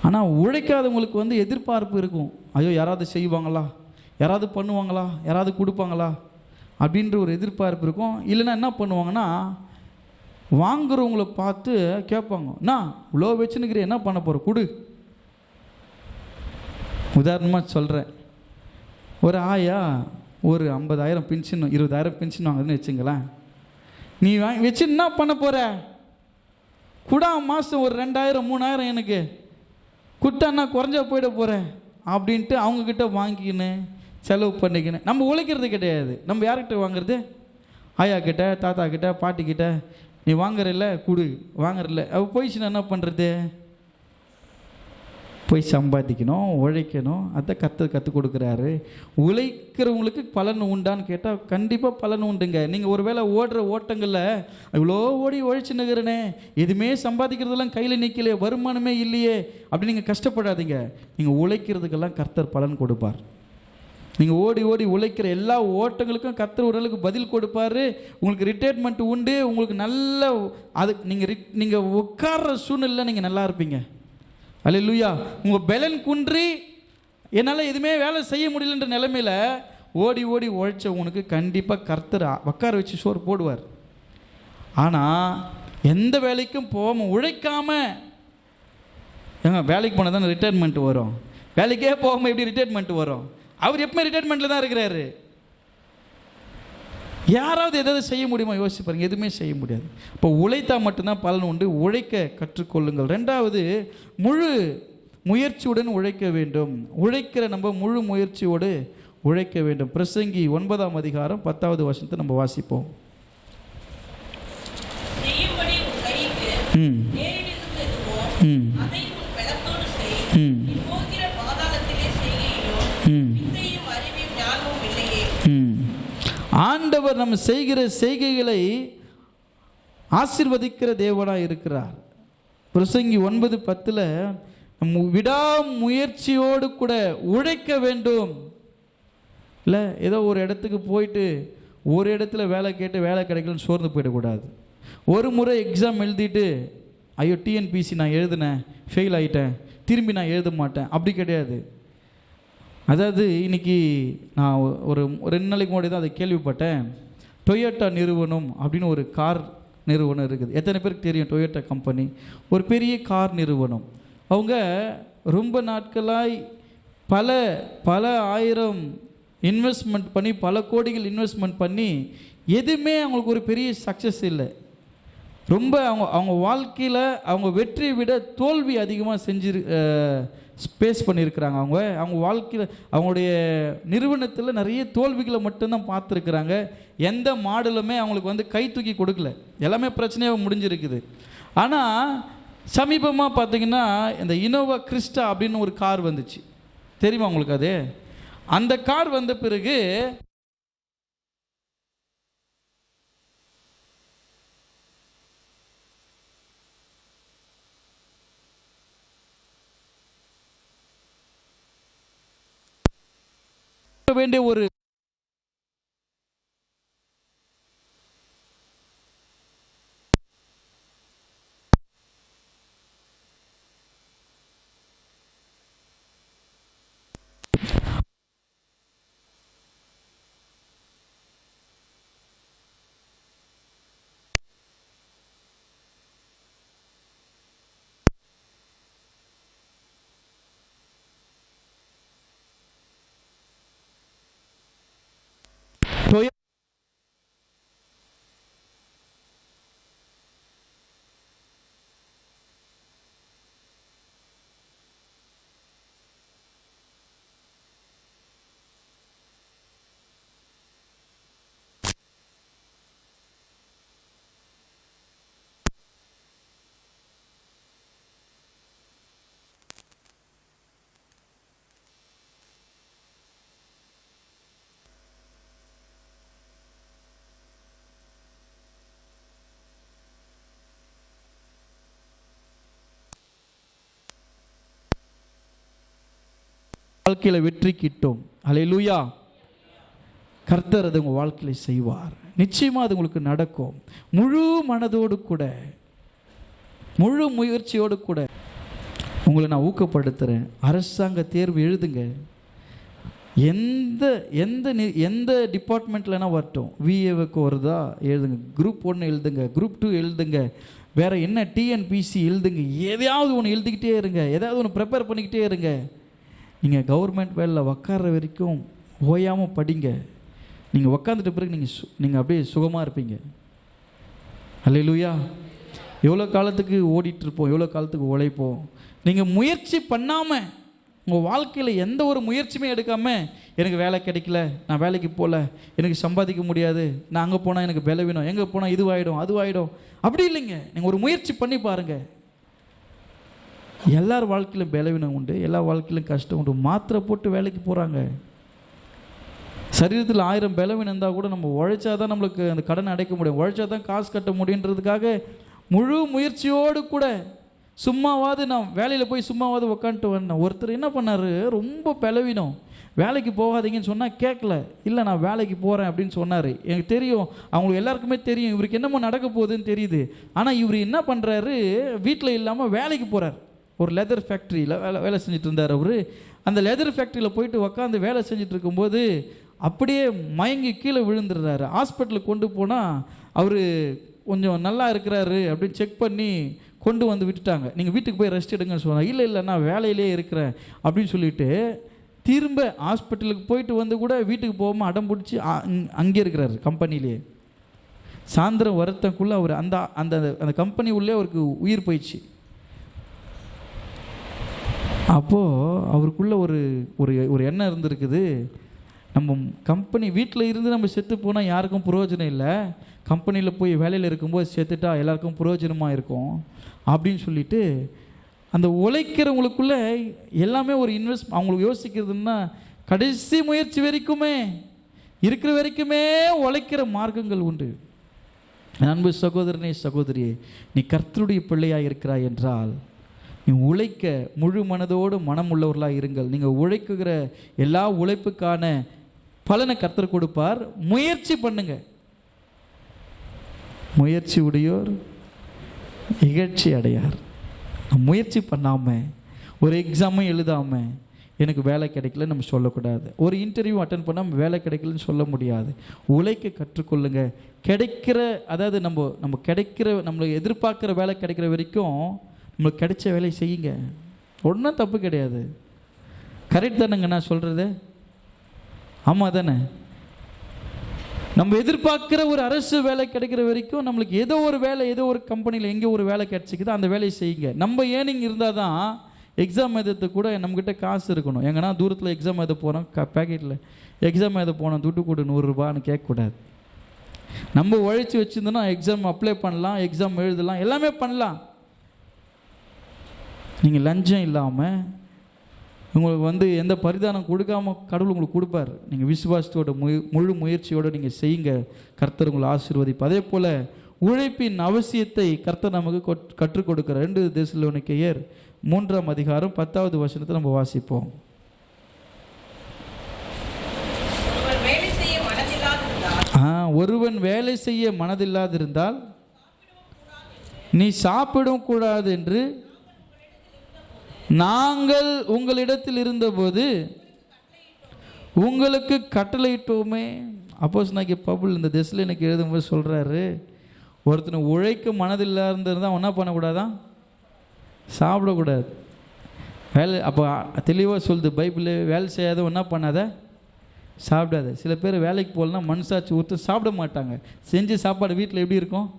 ஆனால் உழைக்காதவங்களுக்கு வந்து எதிர்பார்ப்பு இருக்கும். ஐயோ யாராவது செய்வாங்களா, யாராவது பண்ணுவாங்களா, யாராவது கொடுப்பாங்களா அப்படின்ற ஒரு எதிர்பார்ப்பு இருக்கும். இல்லைன்னா என்ன பண்ணுவாங்கன்னா, வாங்குறவங்கள பார்த்து கேட்பாங்க, நான் இவ்வளோ வச்சுன்னுக்கிறேன், என்ன பண்ண போகிற, கொடு. உதாரணமாக சொல்கிறேன், ஒரு ஆயா ஒரு 50,000 பென்ஷன் 20,000 பென்ஷன் வாங்குதுன்னு வச்சுங்களேன். நீ வாங்கி வச்சு என்ன பண்ண போகிற, கூட மாதம் ஒரு 2,000 3,000 எனக்கு குட்டான்னா குறைஞ்சா போயிட போகிறேன் அப்படின்ட்டு அவங்கக்கிட்ட வாங்கிக்கின்னு செலவு பண்ணிக்கின்னு நம்ம உழைக்கிறது கிடையாது. நம்ம யார்கிட்ட வாங்குறது, ஆயா கிட்ட, தாத்தா கிட்ட, பாட்டிக்கிட்ட. நீ வாங்குறில்ல கொடு, வாங்குறில்ல. அவள் போயிடுச்சுன்னா என்ன பண்ணுறது, போய் சம்பாதிக்கணும், உழைக்கணும். அதை கற்றுக் கொடுக்குறாரு. உழைக்கிறவங்களுக்கு பலன் உண்டான்னு கேட்டால் கண்டிப்பாக பலன் உண்டுங்க. நீங்கள் ஒரு வேளை ஓடுற ஓட்டங்களில் இவ்வளோ ஓடி உழைச்சுன்னுக்கிறனே, எதுவுமே சம்பாதிக்கிறதெல்லாம் கையில் நிற்கலையே, வருமானமே இல்லையே அப்படி நீங்கள் கஷ்டப்படாதீங்க. நீங்கள் உழைக்கிறதுக்கெல்லாம் கர்த்தர் பலன் கொடுப்பார். நீங்கள் ஓடி ஓடி உழைக்கிற எல்லா ஓட்டங்களுக்கும் கர்த்தர் ஓரளவுக்கு பதில் கொடுப்பார். உங்களுக்கு ரிட்டையர்மெண்ட் உண்டு. உங்களுக்கு நல்ல அது நீங்கள் உட்கார்ற சூழ்நிலை நீங்கள் நல்லா இருப்பீங்க. அல்லேலூயா. உங்கள் பலன் குன்றி என்னால் எதுவுமே வேலை செய்ய முடியலன்ற நிலைமையில் ஓடி ஓடி உழைச்சவங்களுக்கு கண்டிப்பாக கர்த்தர் உட்கார வச்சு சோறு போடுவார். ஆனால் எந்த வேலைக்கும் போகாமல் உழைக்காமல் வேலைக்கு போனால் தானே ரிட்டையர்மெண்ட் வரும். வேலைக்கே போகாமல் எப்படி ரிட்டையர்மெண்ட் வரும்? அவர் எப்பவுமே ரிட்டையர்மெண்ட்டில் தான் இருக்கிறாரு. யாராவது எதாவது செய்ய முடியுமா யோசிச்சு பாருங்க, எதுவுமே செய்ய முடியாது. இப்போ உழைத்தா மட்டும்தான் பலன் உண்டு. உழைக்க கற்றுக்கொள்ளுங்கள். 2வது, முழு முயற்சியுடன் உழைக்க வேண்டும். உழைக்கிற நம்ம முழு முயற்சியோடு உழைக்க வேண்டும். பிரசங்கி 9ஆம் அதிகாரம் 10வது வசனத்தை நம்ம வாசிப்போம். ஆண்டவர் நம்ம செய்கிற செய்கைகளை ஆசீர்வதிக்கிற தேவனாக இருக்கிறார். பிரசங்கி 9:10 நம்ம விடாமுயற்சியோடு கூட உழைக்க வேண்டும். இல்லை ஏதோ ஒரு இடத்துக்கு போயிட்டு ஒரு இடத்துல வேலை கேட்டு வேலை கிடைக்கலன்னு சோர்ந்து போயிடக்கூடாது. ஒரு முறை எக்ஸாம் எழுதிட்டு ஐயோ டிஎன்பிசி நான் எழுதினேன், ஃபெயில் ஆகிட்டேன், திரும்பி நான் எழுத மாட்டேன் அப்படி கிடையாது. அதாவது இன்றைக்கி நான் ஒரு 2 நாளைக்கு முன்னாடி தான் அதை கேள்விப்பட்டேன். டொயோட்டா நிறுவனம் அப்படின்னு ஒரு கார் நிறுவனம் இருக்குது. எத்தனை பேருக்கு தெரியும்? டொயோட்டா கம்பெனி ஒரு பெரிய கார் நிறுவனம். அவங்க ரொம்ப நாட்களாய் பல பல ஆயிரம் இன்வெஸ்ட்மெண்ட் பண்ணி, பல கோடிகள் இன்வெஸ்ட்மெண்ட் பண்ணி எதுவுமே அவங்களுக்கு ஒரு பெரிய சக்ஸஸ் இல்லை. ரொம்ப அவங்க வாழ்க்கையில் அவங்க வெற்றியை விட தோல்வி அதிகமாக ஸ்பேஸ் பண்ணியிருக்கிறாங்க. அவங்க வாழ்க்கையில் அவங்களுடைய நிறுவனத்தில் நிறைய தோல்விகளை மட்டும்தான் பார்த்துருக்குறாங்க. எந்த மாடலுமே அவங்களுக்கு வந்து கை தூக்கி கொடுக்கல, எல்லாமே பிரச்சனையாக முடிஞ்சிருக்குது. ஆனால் சமீபமாக பார்த்தீங்கன்னா இந்த இனோவா கிறிஸ்டா அப்படின்னு ஒரு கார் வந்துச்சு, தெரியுமா உங்களுக்கு? அது அந்த கார் வந்த பிறகு வேண்டிய ஒரு வாழ்க்கையில் வெற்றி கிட்டும். அல்லேலூயா. கர்த்தர் அது உங்கள் வாழ்க்கையில் செய்வார். நிச்சயமாக அது உங்களுக்கு நடக்கும். முழு மனதோடு கூட, முழு முயற்சியோடு கூட உங்களை நான் ஊக்கப்படுத்துகிறேன். அரசாங்க தேர்வு எழுதுங்க. எந்த எந்த எந்த டிபார்ட்மெண்ட்லனா வரட்டும், விஏவுக்கு வருதா எழுதுங்க, குரூப் 1 எழுதுங்க, குரூப் 2 எழுதுங்க, வேறு என்ன டிஎன்பிசி எழுதுங்க. எதையாவது ஒன்று எழுதிக்கிட்டே இருங்க, எதாவது ஒன்று ப்ரிப்பேர் பண்ணிக்கிட்டே இருங்க. நீங்கள் கவர்மெண்ட் வேலையில் உக்கார்ற வரைக்கும் ஓயாமல் படிங்க. நீங்கள் உக்காந்துட்ட பிறகு நீங்கள் அப்படியே சுகமாக இருப்பீங்க. அல்லேலூயா. எவ்வளோ காலத்துக்கு ஓடிட்டுருப்போம், எவ்வளோ காலத்துக்கு உழைப்போம். நீங்கள் முயற்சி பண்ணாமல், உங்கள் வாழ்க்கையில் எந்த ஒரு முயற்சியுமே எடுக்காமல், எனக்கு வேலை கிடைக்கல, நான் வேலைக்கு போகல, எனக்கு சம்பாதிக்க முடியாது, நான் அங்கே போனால் எனக்கு பலவீனம், எங்கே போனால் இதுவாகிடும் அதுவாகிடும், அப்படி இல்லைங்க. நீங்கள் ஒரு முயற்சி பண்ணி பாருங்கள். எல்லார் வாழ்க்கையிலும் பலவீனம் உண்டு, எல்லா வாழ்க்கையிலும் கஷ்டம் உண்டு. மாத்திரை போட்டு வேலைக்கு போகிறாங்க. சரீரத்தில் 1000 பலவீனம் இருந்தால் கூட நம்ம உழைச்சா தான் நம்மளுக்கு அந்த கடனை அடைக்க முடியும், உழைச்சா தான் காசு கட்ட முடியுன்றதுக்காக முழு முயற்சியோடு கூட சும்மாவாது நான் வேலையில் போய் சும்மாவாது உக்காந்துட்டு வந்தேன். ஒருத்தர் என்ன பண்ணார், ரொம்ப பலவீனம், வேலைக்கு போகாதீங்கன்னு சொன்னால் கேட்கல. இல்லை நான் வேலைக்கு போகிறேன் அப்படின்னு சொன்னார். எனக்கு தெரியும், அவங்களுக்கு எல்லாருக்குமே தெரியும் இவருக்கு என்னமோ நடக்க போகுதுன்னு தெரியுது. ஆனால் இவர் என்ன பண்ணுறாரு, வீட்டில் இல்லாமல் வேலைக்கு போகிறார். ஒரு லெதர் ஃபேக்ட்ரியில் வேலை செஞ்சுட்டு இருந்தார் அவர். அந்த லெதர் ஃபேக்ட்ரியில் போயிட்டு உக்காந்து வேலை செஞ்சுட்டு இருக்கும்போது அப்படியே மயங்கி கீழே விழுந்துடுறாரு. ஹாஸ்பிட்டலுக்கு கொண்டு போனால் அவர் கொஞ்சம் நல்லா இருக்கிறாரு அப்படின்னு செக் பண்ணி கொண்டு வந்து விட்டுட்டாங்க. நீங்கள் வீட்டுக்கு போய் ரெஸ்ட் எடுங்கன்னு சொன்னாங்க. இல்லை நான் வேலையிலே இருக்கிறேன் அப்படின்னு சொல்லிட்டு திரும்ப ஹாஸ்பிட்டலுக்கு போயிட்டு வந்து கூட வீட்டுக்கு போகாமல் அடம் பிடிச்சி அங்கே இருக்கிறாரு கம்பெனிலே. சாயந்தரம் வரத்தக்குள்ளே அவர் அந்த அந்த அந்த கம்பெனி உள்ளே அவருக்கு உயிர் போயிடுச்சு. அப்போது அவருக்குள்ள ஒரு ஒரு எண்ணம் இருந்திருக்குது, நம்ம கம்பெனி வீட்டில் இருந்து நம்ம செத்து போனால் யாருக்கும் பிரயோஜனம் இல்லை, கம்பெனியில் போய் வேலையில் இருக்கும்போது செத்துட்டா எல்லாருக்கும் பிரயோஜனமாக இருக்கும் அப்படின்னு சொல்லிட்டு அந்த உழைக்கிறவங்களுக்குள்ள எல்லாமே ஒரு அவங்களுக்கு யோசிக்கிறதுன்னா கடைசி முயற்சி வரைக்குமே இருக்கிற வரைக்குமே உழைக்கிற மார்க்கங்கள் உண்டு. அன்பு சகோதரனே சகோதரியே, நீ கர்த்தருடைய பிள்ளையாக இருக்கிறாய் என்றால் நீ உழைக்க முழு மனதோடு மனம் உள்ளவர்களாக இருங்கள். நீங்கள் உழைக்குகிற எல்லா உழைப்புக்கான பலனை கர்த்தர் கொடுப்பார். முயற்சி பண்ணுங்க. முயற்சி உடையோர் இகழ்ச்சி அடையார். முயற்சி பண்ணாமல் ஒரு எக்ஸாமும் எழுதாமல் எனக்கு வேலை கிடைக்கல நம்ம சொல்லக்கூடாது. ஒரு இன்டர்வியூ அட்டன் பண்ணாமல் வேலை கிடைக்கலன்னு சொல்ல முடியாது. உழைக்க கற்றுக்கொள்ளுங்க. கிடைக்கிற அதாவது நம்ம கிடைக்கிற நம்மளுக்கு எதிர்பார்க்குற வேலை கிடைக்கிற வரைக்கும் நம்மளுக்கு கிடைச்ச வேலையை செய்யுங்க. ஒன்றும் தப்பு கிடையாது. கரெக்ட் தானேங்க நான் சொல்கிறது? ஆமாம் தானே? நம்ம எதிர்பார்க்குற ஒரு அரசு வேலை கிடைக்கிற வரைக்கும் நம்மளுக்கு ஏதோ ஒரு வேலை, ஏதோ ஒரு கம்பெனியில் எங்கே ஒரு வேலை கிடைச்சிக்குதோ அந்த வேலையை செய்யுங்க. நம்ம ஏர்னிங் இருந்தால் தான் எக்ஸாம் எழுதுறதுக்கு கூட நம்மக்கிட்ட காசு இருக்கணும். எங்கன்னா தூரத்தில் எக்ஸாம் எழுத போகிறோம், பேக்கெட்டில் எக்ஸாம் எழுத போனோம், துட்டு கொடு 100 ரூபான்னு கேட்கக்கூடாது. நம்ம உழைச்சி வச்சுருந்தோன்னா எக்ஸாம் அப்ளை பண்ணலாம், எக்ஸாம் எழுதலாம், எல்லாமே பண்ணலாம். நீங்கள் லஞ்சம் இல்லாமல் உங்களுக்கு எந்த பரிதானம் கொடுக்காம கடவுள் உங்களுக்கு கொடுப்பார். நீங்கள் விசுவாசத்தோட முழு முயற்சியோடு நீங்கள் செய்யுங்க. கர்த்தர் உங்களை ஆசீர்வதிப்பார். அதே போல் உழைப்பின் அவசியத்தை கர்த்தர் நமக்கு கற்றுக் கொடுக்கிறார். 2 தெசலோனிக்கேயர் 3ஆம் அதிகாரம் 10வது வசனத்தை நம்ம வாசிப்போம். ஒருவன் வேலை செய்ய மனதில்லாதிருந்தால் நீ சாப்பிடவும் கூடாது என்று நாங்கள் உங்களிடத்தில் இருந்தபோது உங்களுக்கு கட்டளையிட்டோமே. அப்போஸ்தலனாகிய பவுல் இந்த தெசலோனிக்கேயருக்கு எழுதும்போது சொல்கிறாரு, ஒருத்தனை உழைக்க மனதில்லாதிருந்தால் அவன் என்ன பண்ணக்கூடாதான்? சாப்பிடக்கூடாது. வேலை அப்போ தெளிவாக சொல்லுது பைபிள், வேலை செய்யாத என்ன பண்ணாத? சாப்பிடாத. சில பேர் வேலைக்கு போகலன்னா மனசாட்சி ஊற்று சாப்பிட மாட்டாங்க. செஞ்சு சாப்பாடு வீட்டில் எப்படி இருக்கும்?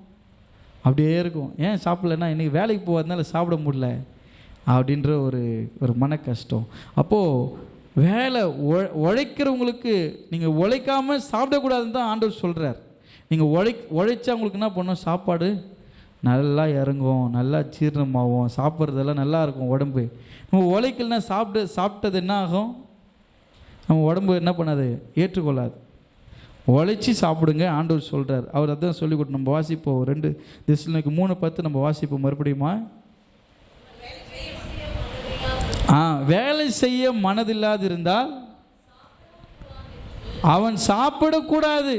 அப்படியே இருக்கும். ஏன் சாப்பிடலன்னா இன்றைக்கி வேலைக்கு போகாதனால சாப்பிட முடியல அப்படின்ற ஒரு மன கஷ்டம். அப்போது வேலை உழைக்கிறவங்களுக்கு நீங்கள் உழைக்காமல் சாப்பிடக்கூடாதுன்னு தான் ஆண்டவர் சொல்கிறார். நீங்கள் உழைச்சா உங்களுக்கு என்ன பண்ணணும்? சாப்பாடு நல்லா இறங்கும், நல்லா ஜீரணமாகும், சாப்பிட்றதெல்லாம் நல்லா இருக்கும் உடம்பு. நம்ம உழைக்கலன்னா சாப்பிட்டது என்ன ஆகும்? நம்ம உடம்பு என்ன பண்ணாது? ஏற்றுக்கொள்ளாது. உழைச்சி சாப்பிடுங்க ஆண்டவர் சொல்கிறார். அவர் அதான் சொல்லி கொடுத்து நம்ம வாசிப்போம். 2 தெசலோனிக்கேயர் 3:10 நம்ம வாசிப்போம் மறுபடியுமா. வேலை செய்ய மனதில்லாதிருந்தால் அவன் சாப்பிடக்கூடாது.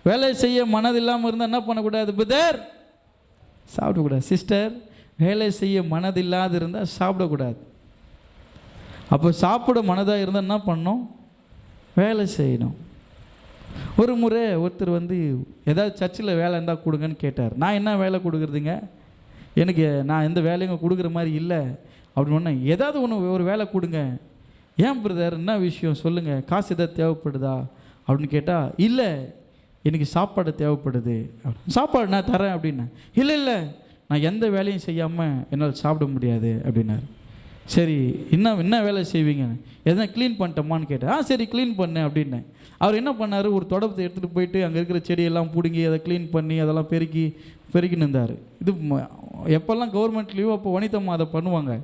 வேலை செய்ய மனது இல்லாமல் இருந்தால் என்ன பண்ணக்கூடாது? பிரதர் சாப்பிடக்கூடாது. சிஸ்டர் வேலை செய்ய மனது இல்லாது இருந்தால் சாப்பிடக்கூடாது. அப்போ சாப்பிட மனதாக இருந்தால் என்ன பண்ணணும்? வேலை செய்யணும். ஒரு முறை ஒருத்தர் ஏதாவது சர்ச்சில் வேலை இருந்தால் கொடுங்கன்னு கேட்டார். நான் என்ன வேலை கொடுக்குறதுங்க, எனக்கு நான் எந்த வேலையும் கொடுக்குற மாதிரி இல்லை அப்படின்னு ஒன்று. ஏதாவது ஒரு வேலை கொடுங்க. ஏன் பிரதர், என்ன விஷயம் சொல்லுங்கள், காசு எதாவது தேவைப்படுதா அப்படின்னு கேட்டால், இல்லை எனக்கு சாப்பாடு தேவைப்படுது. சாப்பாடு நான் தரேன் அப்படின்னா, இல்லை நான் எந்த வேலையும் செய்யாமல் என்னால் சாப்பிட முடியாது அப்படின்னாரு. சரி என்ன வேலை செய்வீங்க, எதனா க்ளீன் பண்ணிட்டோமான்னு கேட்டேன். சரி க்ளீன் பண்ணேன் அப்படின்னேன். அவர் என்ன பண்ணார், ஒரு தொடப்பத்தை எடுத்துகிட்டு போயிட்டு அங்கே இருக்கிற செடியெல்லாம் பிடுங்கி அதை க்ளீன் பண்ணி அதெல்லாம் பெருக்கின்னு இருந்தார். இது எப்போல்லாம் கவர்மெண்ட் லீவ் அப்போ வனிதம்மா அதை பண்ணுவாங்க.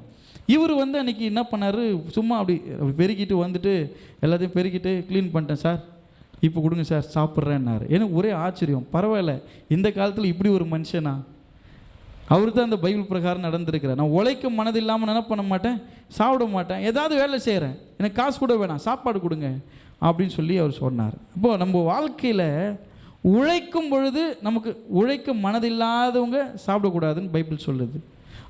இவர் அன்றைக்கி என்ன பண்ணார், சும்மா அப்படி பெருக்கிட்டு வந்துட்டு எல்லாத்தையும் பெருக்கிட்டு க்ளீன் பண்ணிட்டேன் சார், இப்போ கொடுங்க சார் சாப்பிட்றேன்னாரு. எனக்கு ஒரே ஆச்சரியம். பரவாயில்ல, இந்த காலத்தில் இப்படி ஒரு மனுஷனா? அவர் தான் அந்த பைபிள் பிரகாரம் நடந்திருக்கிறார். நான் உழைக்க மனது இல்லாமல் என்ன பண்ண மாட்டேன், சாப்பிட மாட்டேன், ஏதாவது வேலை செய்கிறேன், எனக்கு காசு கூட வேணாம், சாப்பாடு கொடுங்க அப்படின்னு சொல்லி அவர் சொன்னார். அப்போது நம்ம வாழ்க்கையில் உழைக்கும் பொழுது நமக்கு உழைக்க மனதில்லாதவங்க சாப்பிடக்கூடாதுன்னு பைபிள் சொல்லுது.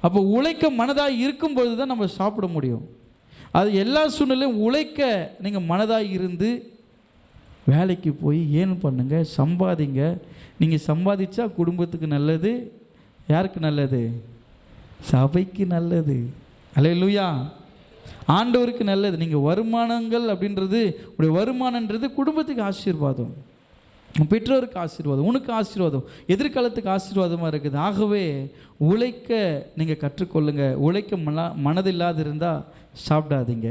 அப்போ உழைக்க மனதாக இருக்கும் பொழுது தான் நம்ம சாப்பிட முடியும். அது எல்லா சூழ்நிலையும் உழைக்க நீங்கள் மனதாக இருந்து வேலைக்கு போய் ஏன் பண்ணுங்க, சம்பாதிங்க. நீங்கள் சம்பாதிச்சா குடும்பத்துக்கு நல்லது. யாருக்கு நல்லது? சபைக்கு நல்லது. அல்லேலூயா, ஆண்டவருக்கு நல்லது. நீங்கள் வருமானங்கள் அப்படின்றது, உடைய வருமானன்றது குடும்பத்துக்கு ஆசீர்வாதம், பெற்றோருக்கு ஆசீர்வாதம், உனக்கு ஆசீர்வாதம், எதிர்காலத்துக்கு ஆசீர்வாதமாக இருக்குது. ஆகவே உழைக்க நீங்கள் கற்றுக்கொள்ளுங்க. உழைக்க மனதில்லாது இருந்தால் சாப்பிடாதீங்க.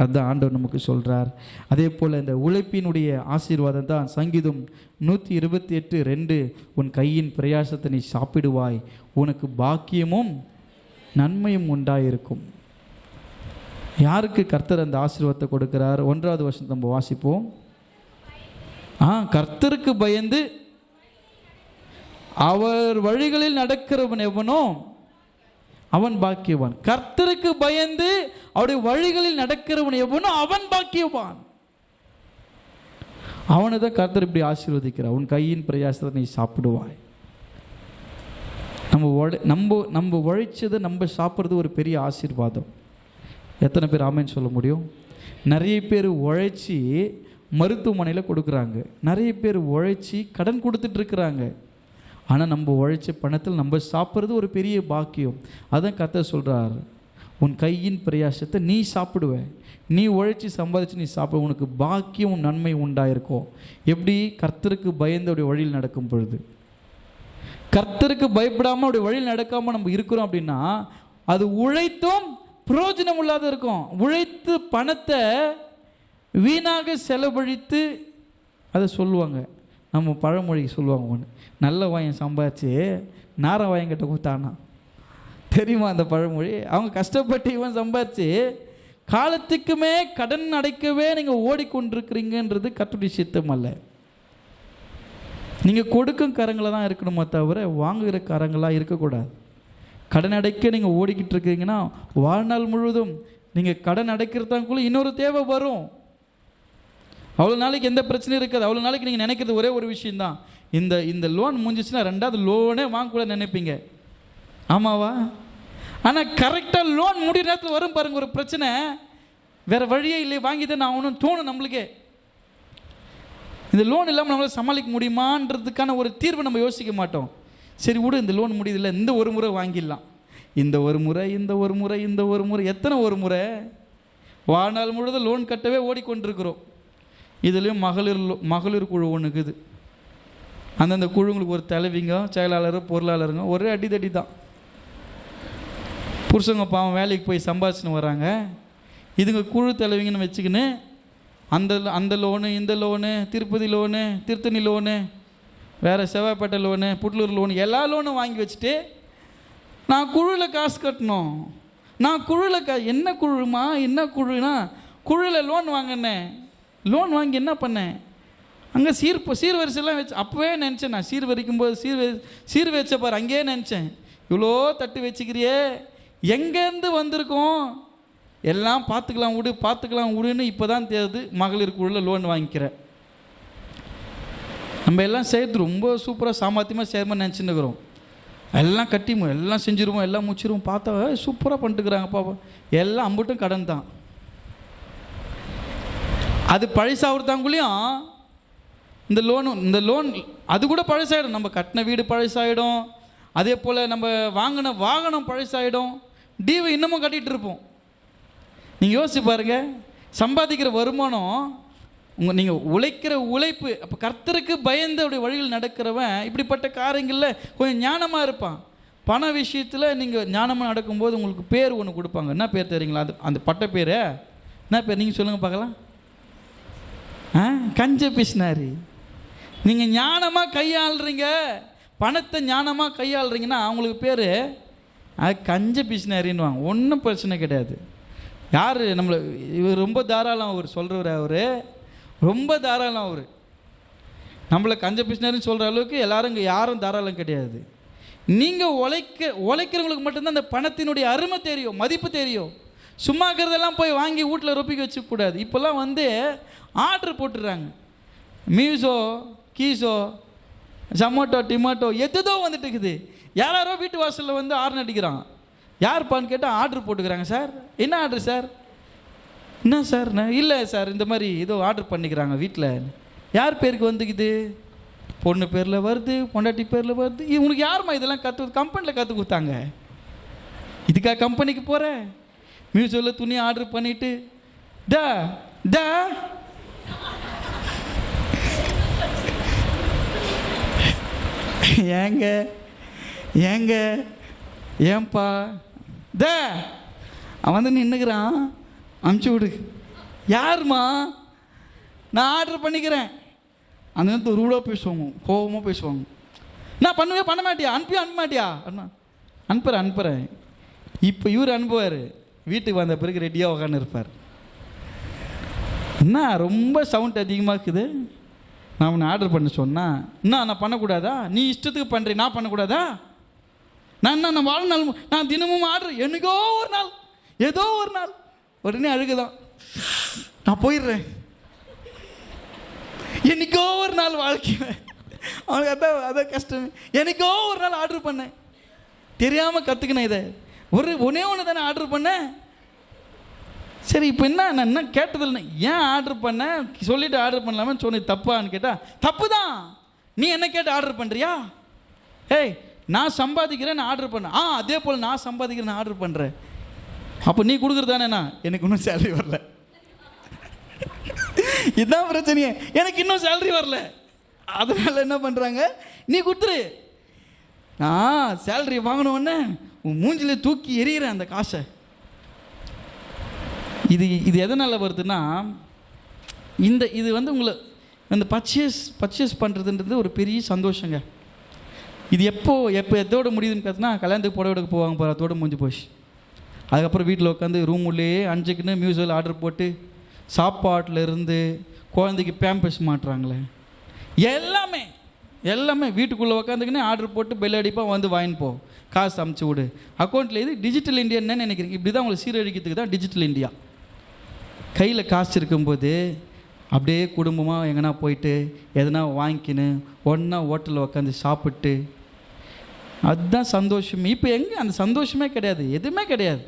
அதுதான் ஆண்டவர் நமக்கு சொல்கிறார். அதே போல் இந்த உழைப்பினுடைய ஆசீர்வாதம் தான் சங்கீதம் 128:2, உன் கையின் பிரயாசத்தை நீ சாப்பிடுவாய், உனக்கு பாக்கியமும் நன்மையும் உண்டாயிருக்கும். யாருக்கு கர்த்தர் அந்த ஆசீர்வாதத்தை கொடுக்கிறார்? 1வது வசனத்தை நம்ம வாசிப்போம். கர்த்தருக்கு பயந்து அவர் வழிகளில் நடக்கிறவன் எவனோ அவன் பாக்கியவான். கர்த்தருக்கு பயந்து அவருடைய வழிகளில் நடக்கிறவன் எவனோ அவன் பாக்கியவான். அவனை தான் கர்த்தர் இப்படி ஆசீர்வதிக்கிறார். உன் கையின் பிரயாசத்தை நீ சாப்பிடுவாய். நம்ம உழைச்சதை நம்ம சாப்பிட்றது ஒரு பெரிய ஆசீர்வாதம். எத்தனை பேர் ஆமேன்னு சொல்ல முடியும்? நிறைய பேர் உழைச்சி மருத்துவமனையில் கொடுக்குறாங்க, நிறைய பேர் உழைச்சி கடன் கொடுத்துட்ருக்குறாங்க. ஆனால் நம்ம உழைச்ச பணத்தில் நம்ம சாப்பிட்றது ஒரு பெரிய பாக்கியம். அதான் கர்த்தர் சொல்கிறார், உன் கையின் பிரயாசத்தை நீ சாப்பிடுவ, நீ உழைச்சி சம்பாதிச்சு நீ சாப்பிடுவ, உனக்கு பாக்கியம் நன்மை உண்டாயிருக்கும். எப்படி? கர்த்தருக்கு பயந்து அவருடைய வழியில் நடக்கும் பொழுது. கர்த்தருக்கு பயப்படாமல் அவருடைய வழியில் நடக்காமல் நம்ம இருக்கிறோம் அப்படின்னா அது உழைத்தும் பிரயோஜனம் இல்லாத இருக்கும். உழைத்து பணத்தை வீணாக செலவழித்து, அதை சொல்லுவாங்க, நம்ம பழமொழி சொல்லுவாங்க, ஒன்று நல்ல வாயன் சம்பாதிச்சு நார வாயங்கிட்ட கொடுத்தானா, தெரியுமா அந்த பழமொழி? அவங்க கஷ்டப்பட்டு இவன் சம்பாதிச்சு காலத்துக்குமே கடன் அடைக்கவே நீங்கள் ஓடிக்கொண்டிருக்கிறீங்கன்றது கர்த்தருடைய சித்தம் அல்ல. நீங்கள் கொடுக்கும் கரங்களை தான் இருக்கணுமே தவிர வாங்குகிற கரங்களாக இருக்கக்கூடாது. கடன் அடைக்க நீங்கள் ஓடிக்கிட்டு இருக்கிறீங்கன்னா வாழ்நாள் முழுவதும் நீங்கள் கடன் அடைக்கிறதாக்குள்ளே இன்னொரு தேவை வரும். அவ்வளோ நாளைக்கு எந்த பிரச்சனையும் இருக்காது. அவ்வளோ நாளைக்கு நீங்கள் நினைக்கிறது ஒரே ஒரு விஷயந்தான், இந்த லோன் முடிஞ்சிச்சுன்னா 2வது லோனே வாங்கக்கூட நினைப்பீங்க. ஆமாவா? ஆனால் கரெக்டாக லோன் முடிகிற நேரத்தில் வரும் பாருங்கள் ஒரு பிரச்சனை, வேறு வழியே இல்லை, வாங்கி தான் ஆகணும்னு தோணும் நம்மளுக்கே. இந்த லோன் இல்லாமல் நம்மளால் சமாளிக்க முடியுமான்றதுக்கான ஒரு தீர்வை நம்ம யோசிக்க மாட்டோம். சரி விடு, இந்த லோன் முடியுதில்லை, இந்த ஒரு முறை வாங்கிடலாம், இந்த ஒரு முறை எத்தனை ஒரு முறை? வாழ்நாள் முழுவதும் லோன் கட்டவே ஓடிக்கொண்டிருக்கிறோம். இதுலேயும் மகளிர் குழு ஒன்று இருக்குது. அந்தந்த குழுங்களுக்கு ஒரு தலைவிங்க, செயலாளர், பொருளாளருங்க ஒரே அடிதடி தான். புருஷங்க பாவம் வேலைக்கு போய் சம்பாதிச்சுன்னு வராங்க, இதுங்க குழு தலைவிங்கன்னு வச்சுக்கின்னு அந்த லோனு, இந்த loan, Tirupati loan, Tiruttani loan, வேறு செவ்வாய்ப்பேட்டை லோனு, புட்லூர் லோனு, எல்லா லோனும் வாங்கி வச்சுட்டு நான் குழுவில் காசு கட்டணும், நான் குழுவில் என்ன குழுமா, என்ன குழுனா குழுவில் லோன் வாங்கினேன். லோன் வாங்கி என்ன பண்ணேன், அங்கே சீர்வரிசைலாம் வச்சு அப்போவே நினச்சேன். நான் சீர்வரிக்கும் போது சீர் வச்ச பாரு, அங்கேயே நினச்சேன், இவ்வளோ தட்டு வச்சுக்கிறியே, எங்கேருந்து வந்திருக்கோம், எல்லாம் பார்த்துக்கலாம் விடுன்னு இப்போ தான் தேர்ந்து மகளிருக்குள்ள லோன் வாங்கிக்கிறேன். நம்ம எல்லாம் செய்கிறது ரொம்ப சூப்பராக சாமர்த்தியமாக செய்யணும்னு நினச்சின்னு இருக்கிறோம். எல்லாம் கட்டிடுவோம், எல்லாம் செஞ்சுருவோம், எல்லாம் முடிச்சிருவோம். பார்த்தா சூப்பராக பண்ணிட்டுக்கிறாங்க பாப்பா, எல்லாம் அம்பட்டும் கடன் தான். அது பழசாகிறதாங்குள்ளேயும் இந்த லோன் அது கூட பழசாயிடும். நம்ம கட்டின வீடு பழசாயிடும், அதே போல் நம்ம வாங்கின வாகனம் பழசாயிடும், டிவி இன்னமும் கட்டிகிட்டு இருப்போம். நீங்கள் யோசிச்சு பாருங்கள், சம்பாதிக்கிற வருமானம் நீங்கள் உழைக்கிற உழைப்பு. அப்போ கர்த்தருக்கு பயந்து அப்படி வழியில் நடக்கிறவன் இப்படிப்பட்ட காரியங்களில் கொஞ்சம் ஞானமாக இருப்பான். பண விஷயத்தில் நீங்கள் ஞானமாக நடக்கும்போது உங்களுக்கு பேர் ஒன்று கொடுப்பாங்க. என்ன பேர் தெரியுங்களா? அந்த பட்ட பேர் என்ன பேர்? நீங்கள் சொல்லுங்கள் பார்க்கலாம். கஞ்ச பிஸ்னாரி. நீங்கள் ஞானமாக கையாளுறீங்க, பணத்தை ஞானமாக கையாளுறீங்கன்னா அவங்களுக்கு பேர் கஞ்ச பிஸ்னாரின்னுவாங்க. ஒன்றும் பிரச்சனை கிடையாது. யார் நம்மளை இவர் ரொம்ப தாராளம், அவர் சொல்கிறவர், அவர் ரொம்ப தாராளம். அவர் நம்மளை கஞ்ச பிஸ்னாரின்னு சொல்கிற அளவுக்கு யாரும் தாராளம் கிடையாது. நீங்கள் உழைக்கிறவங்களுக்கு மட்டும்தான் அந்த பணத்தினுடைய அருமை தெரியும், மதிப்பு தெரியும். சும்மா இருக்கிறதெல்லாம் போய் வாங்கி வீட்டில் ரொப்பிக்க வச்சுக்கூடாது. இப்போல்லாம் ஆர்டர் போட்டுடுறாங்க. மீஷோ, கீஷோ, ஜொமேட்டோ, டிமாட்டோ எதுதோ வந்துட்டு இருக்குது. யாரோ வீட்டு வாசலில் ஆர்டர் அடிக்கிறான். யார்ப்பான்னு கேட்டால் ஆர்டர் போட்டுக்கிறாங்க. சார் என்ன ஆர்டர் சார்? என்ன சார்? இல்லை சார், இந்த மாதிரி ஏதோ ஆர்டர் பண்ணிக்கிறாங்க வீட்டில். யார் பேருக்கு வந்துக்குது? பொண்ணு பேரில் வருது, பொண்டாட்டி பேரில் வருது. உனக்கு யாருமா இதெல்லாம் கம்பெனியில் கற்றுக் கொடுத்தாங்க? இதுக்காக கம்பெனிக்கு போகிறேன்? மீஷோவில் துணி ஆர்டர் பண்ணிவிட்டு ஏங்க ஏன்பா அவன் நின்றுக்கிறான், அமுச்சு விடு. யாருமா? நான் ஆர்டர் பண்ணிக்கிறேன். அந்த நேரத்தில் ரூடாக பேசுவாங்க, கோபமாக பேசுவாங்க. நான் பண்ண மாட்டியா? அனுப்ப மாட்டியா? அனுப்புகிறேன். இப்போ இவர் அனுப்புவார். வீட்டுக்கு வந்த பிறகு ரெடியாக உட்காந்து இருப்பார். என்ன ரொம்ப சவுண்ட் அதிகமாக இருக்குது, நான் உன்னை ஆர்டர் பண்ண சொன்னால் நான் பண்ணக்கூடாதா? நீ இஷ்டத்துக்கு பண்ணுறேன், நான் பண்ணக்கூடாதா? நான் வாழ்நாள் நான் தினமும் ஆர்டர், என்னைக்கோ ஒரு நாள், ஏதோ ஒரு நாள். உடனே அழுகுதான், நான் போயிடுறேன். என்னைக்கோ ஒரு நாள் வாழ்க்கையில் அவனுக்கு அதான் கஷ்டம். என்னைக்கோ ஒரு நாள் ஆர்டர் பண்ணேன், தெரியாமல் கற்றுக்கினேன். இதை ஒன்றே ஒன்று தானே ஆர்டர் பண்ணேன். சரி, இப்போ நான் என்ன கேட்டதில்லை, ஏன் ஆர்டர் பண்ணேன் சொல்லிவிட்டு ஆர்டர் பண்ணலாமே சொன்னது தப்பான்னு கேட்டால் தப்பு தான். நீ என்ன கேட்டு ஆர்டர் பண்ணுறியா? ஏய், நான் சம்பாதிக்கிறேன், நான் ஆர்டர் பண்ணேன். அதே போல் நான் சம்பாதிக்கிறேன், நான் ஆர்டர் பண்ணுறேன். அப்போ நீ கொடுக்குறதானேண்ணா? எனக்கு இன்னும் சேலரி வரல. இதுதான் பிரச்சனையே, எனக்கு இன்னும் சேலரி வரல. அதனால் என்ன பண்ணுறாங்க, நீ கொடுத்துரு. சேலரி வாங்கினோடனே உன் மூஞ்சில தூக்கி எறிகிறேன் அந்த காசை. இது எதனால் வருதுன்னா, இது உங்களை அந்த பர்ச்சேஸ் பண்ணுறதுன்றது ஒரு பெரிய சந்தோஷங்க. இது எப்போ எதோட முடியுதுன்னு பார்த்தீங்கன்னா, கல்யாணத்துக்கு புடவை எடுக்க போவாங்க பாரு, அதோடு முடிஞ்சு போச்சு. அதுக்கப்புறம் வீட்டில் உட்காந்து ரூம் உள்ளேயே அஞ்சுக்குன்னு மியூசிக்கில் ஆர்டர் போட்டு சாப்பாட்டில் இருந்து குழந்தைக்கு பேம்பஸ் மாட்டுறாங்களே, எல்லாமே வீட்டுக்குள்ளே உட்காந்துக்கின்னு ஆர்டர் போட்டு பெல் அடிப்பாக வாங்கின்னு போ, காசு அமுச்சு விடு அக்கௌண்ட்டில். இது டிஜிட்டல் இந்தியா என்னன்னு நினைக்கிறீங்க? இப்படி தான் உங்களை சீரழிக்கிறதுக்கு தான் டிஜிட்டல் இந்தியா. கையில் காசு இருக்கும்போது அப்படியே குடும்பமாக எங்கன்னா போயிட்டு எதனா வாங்கிக்கின்னு ஒன்றா ஹோட்டலில் உட்காந்து சாப்பிட்டு, அதுதான் சந்தோஷமே. இப்போ எங்கே அந்த சந்தோஷமே கிடையாது, எதுவுமே கிடையாது.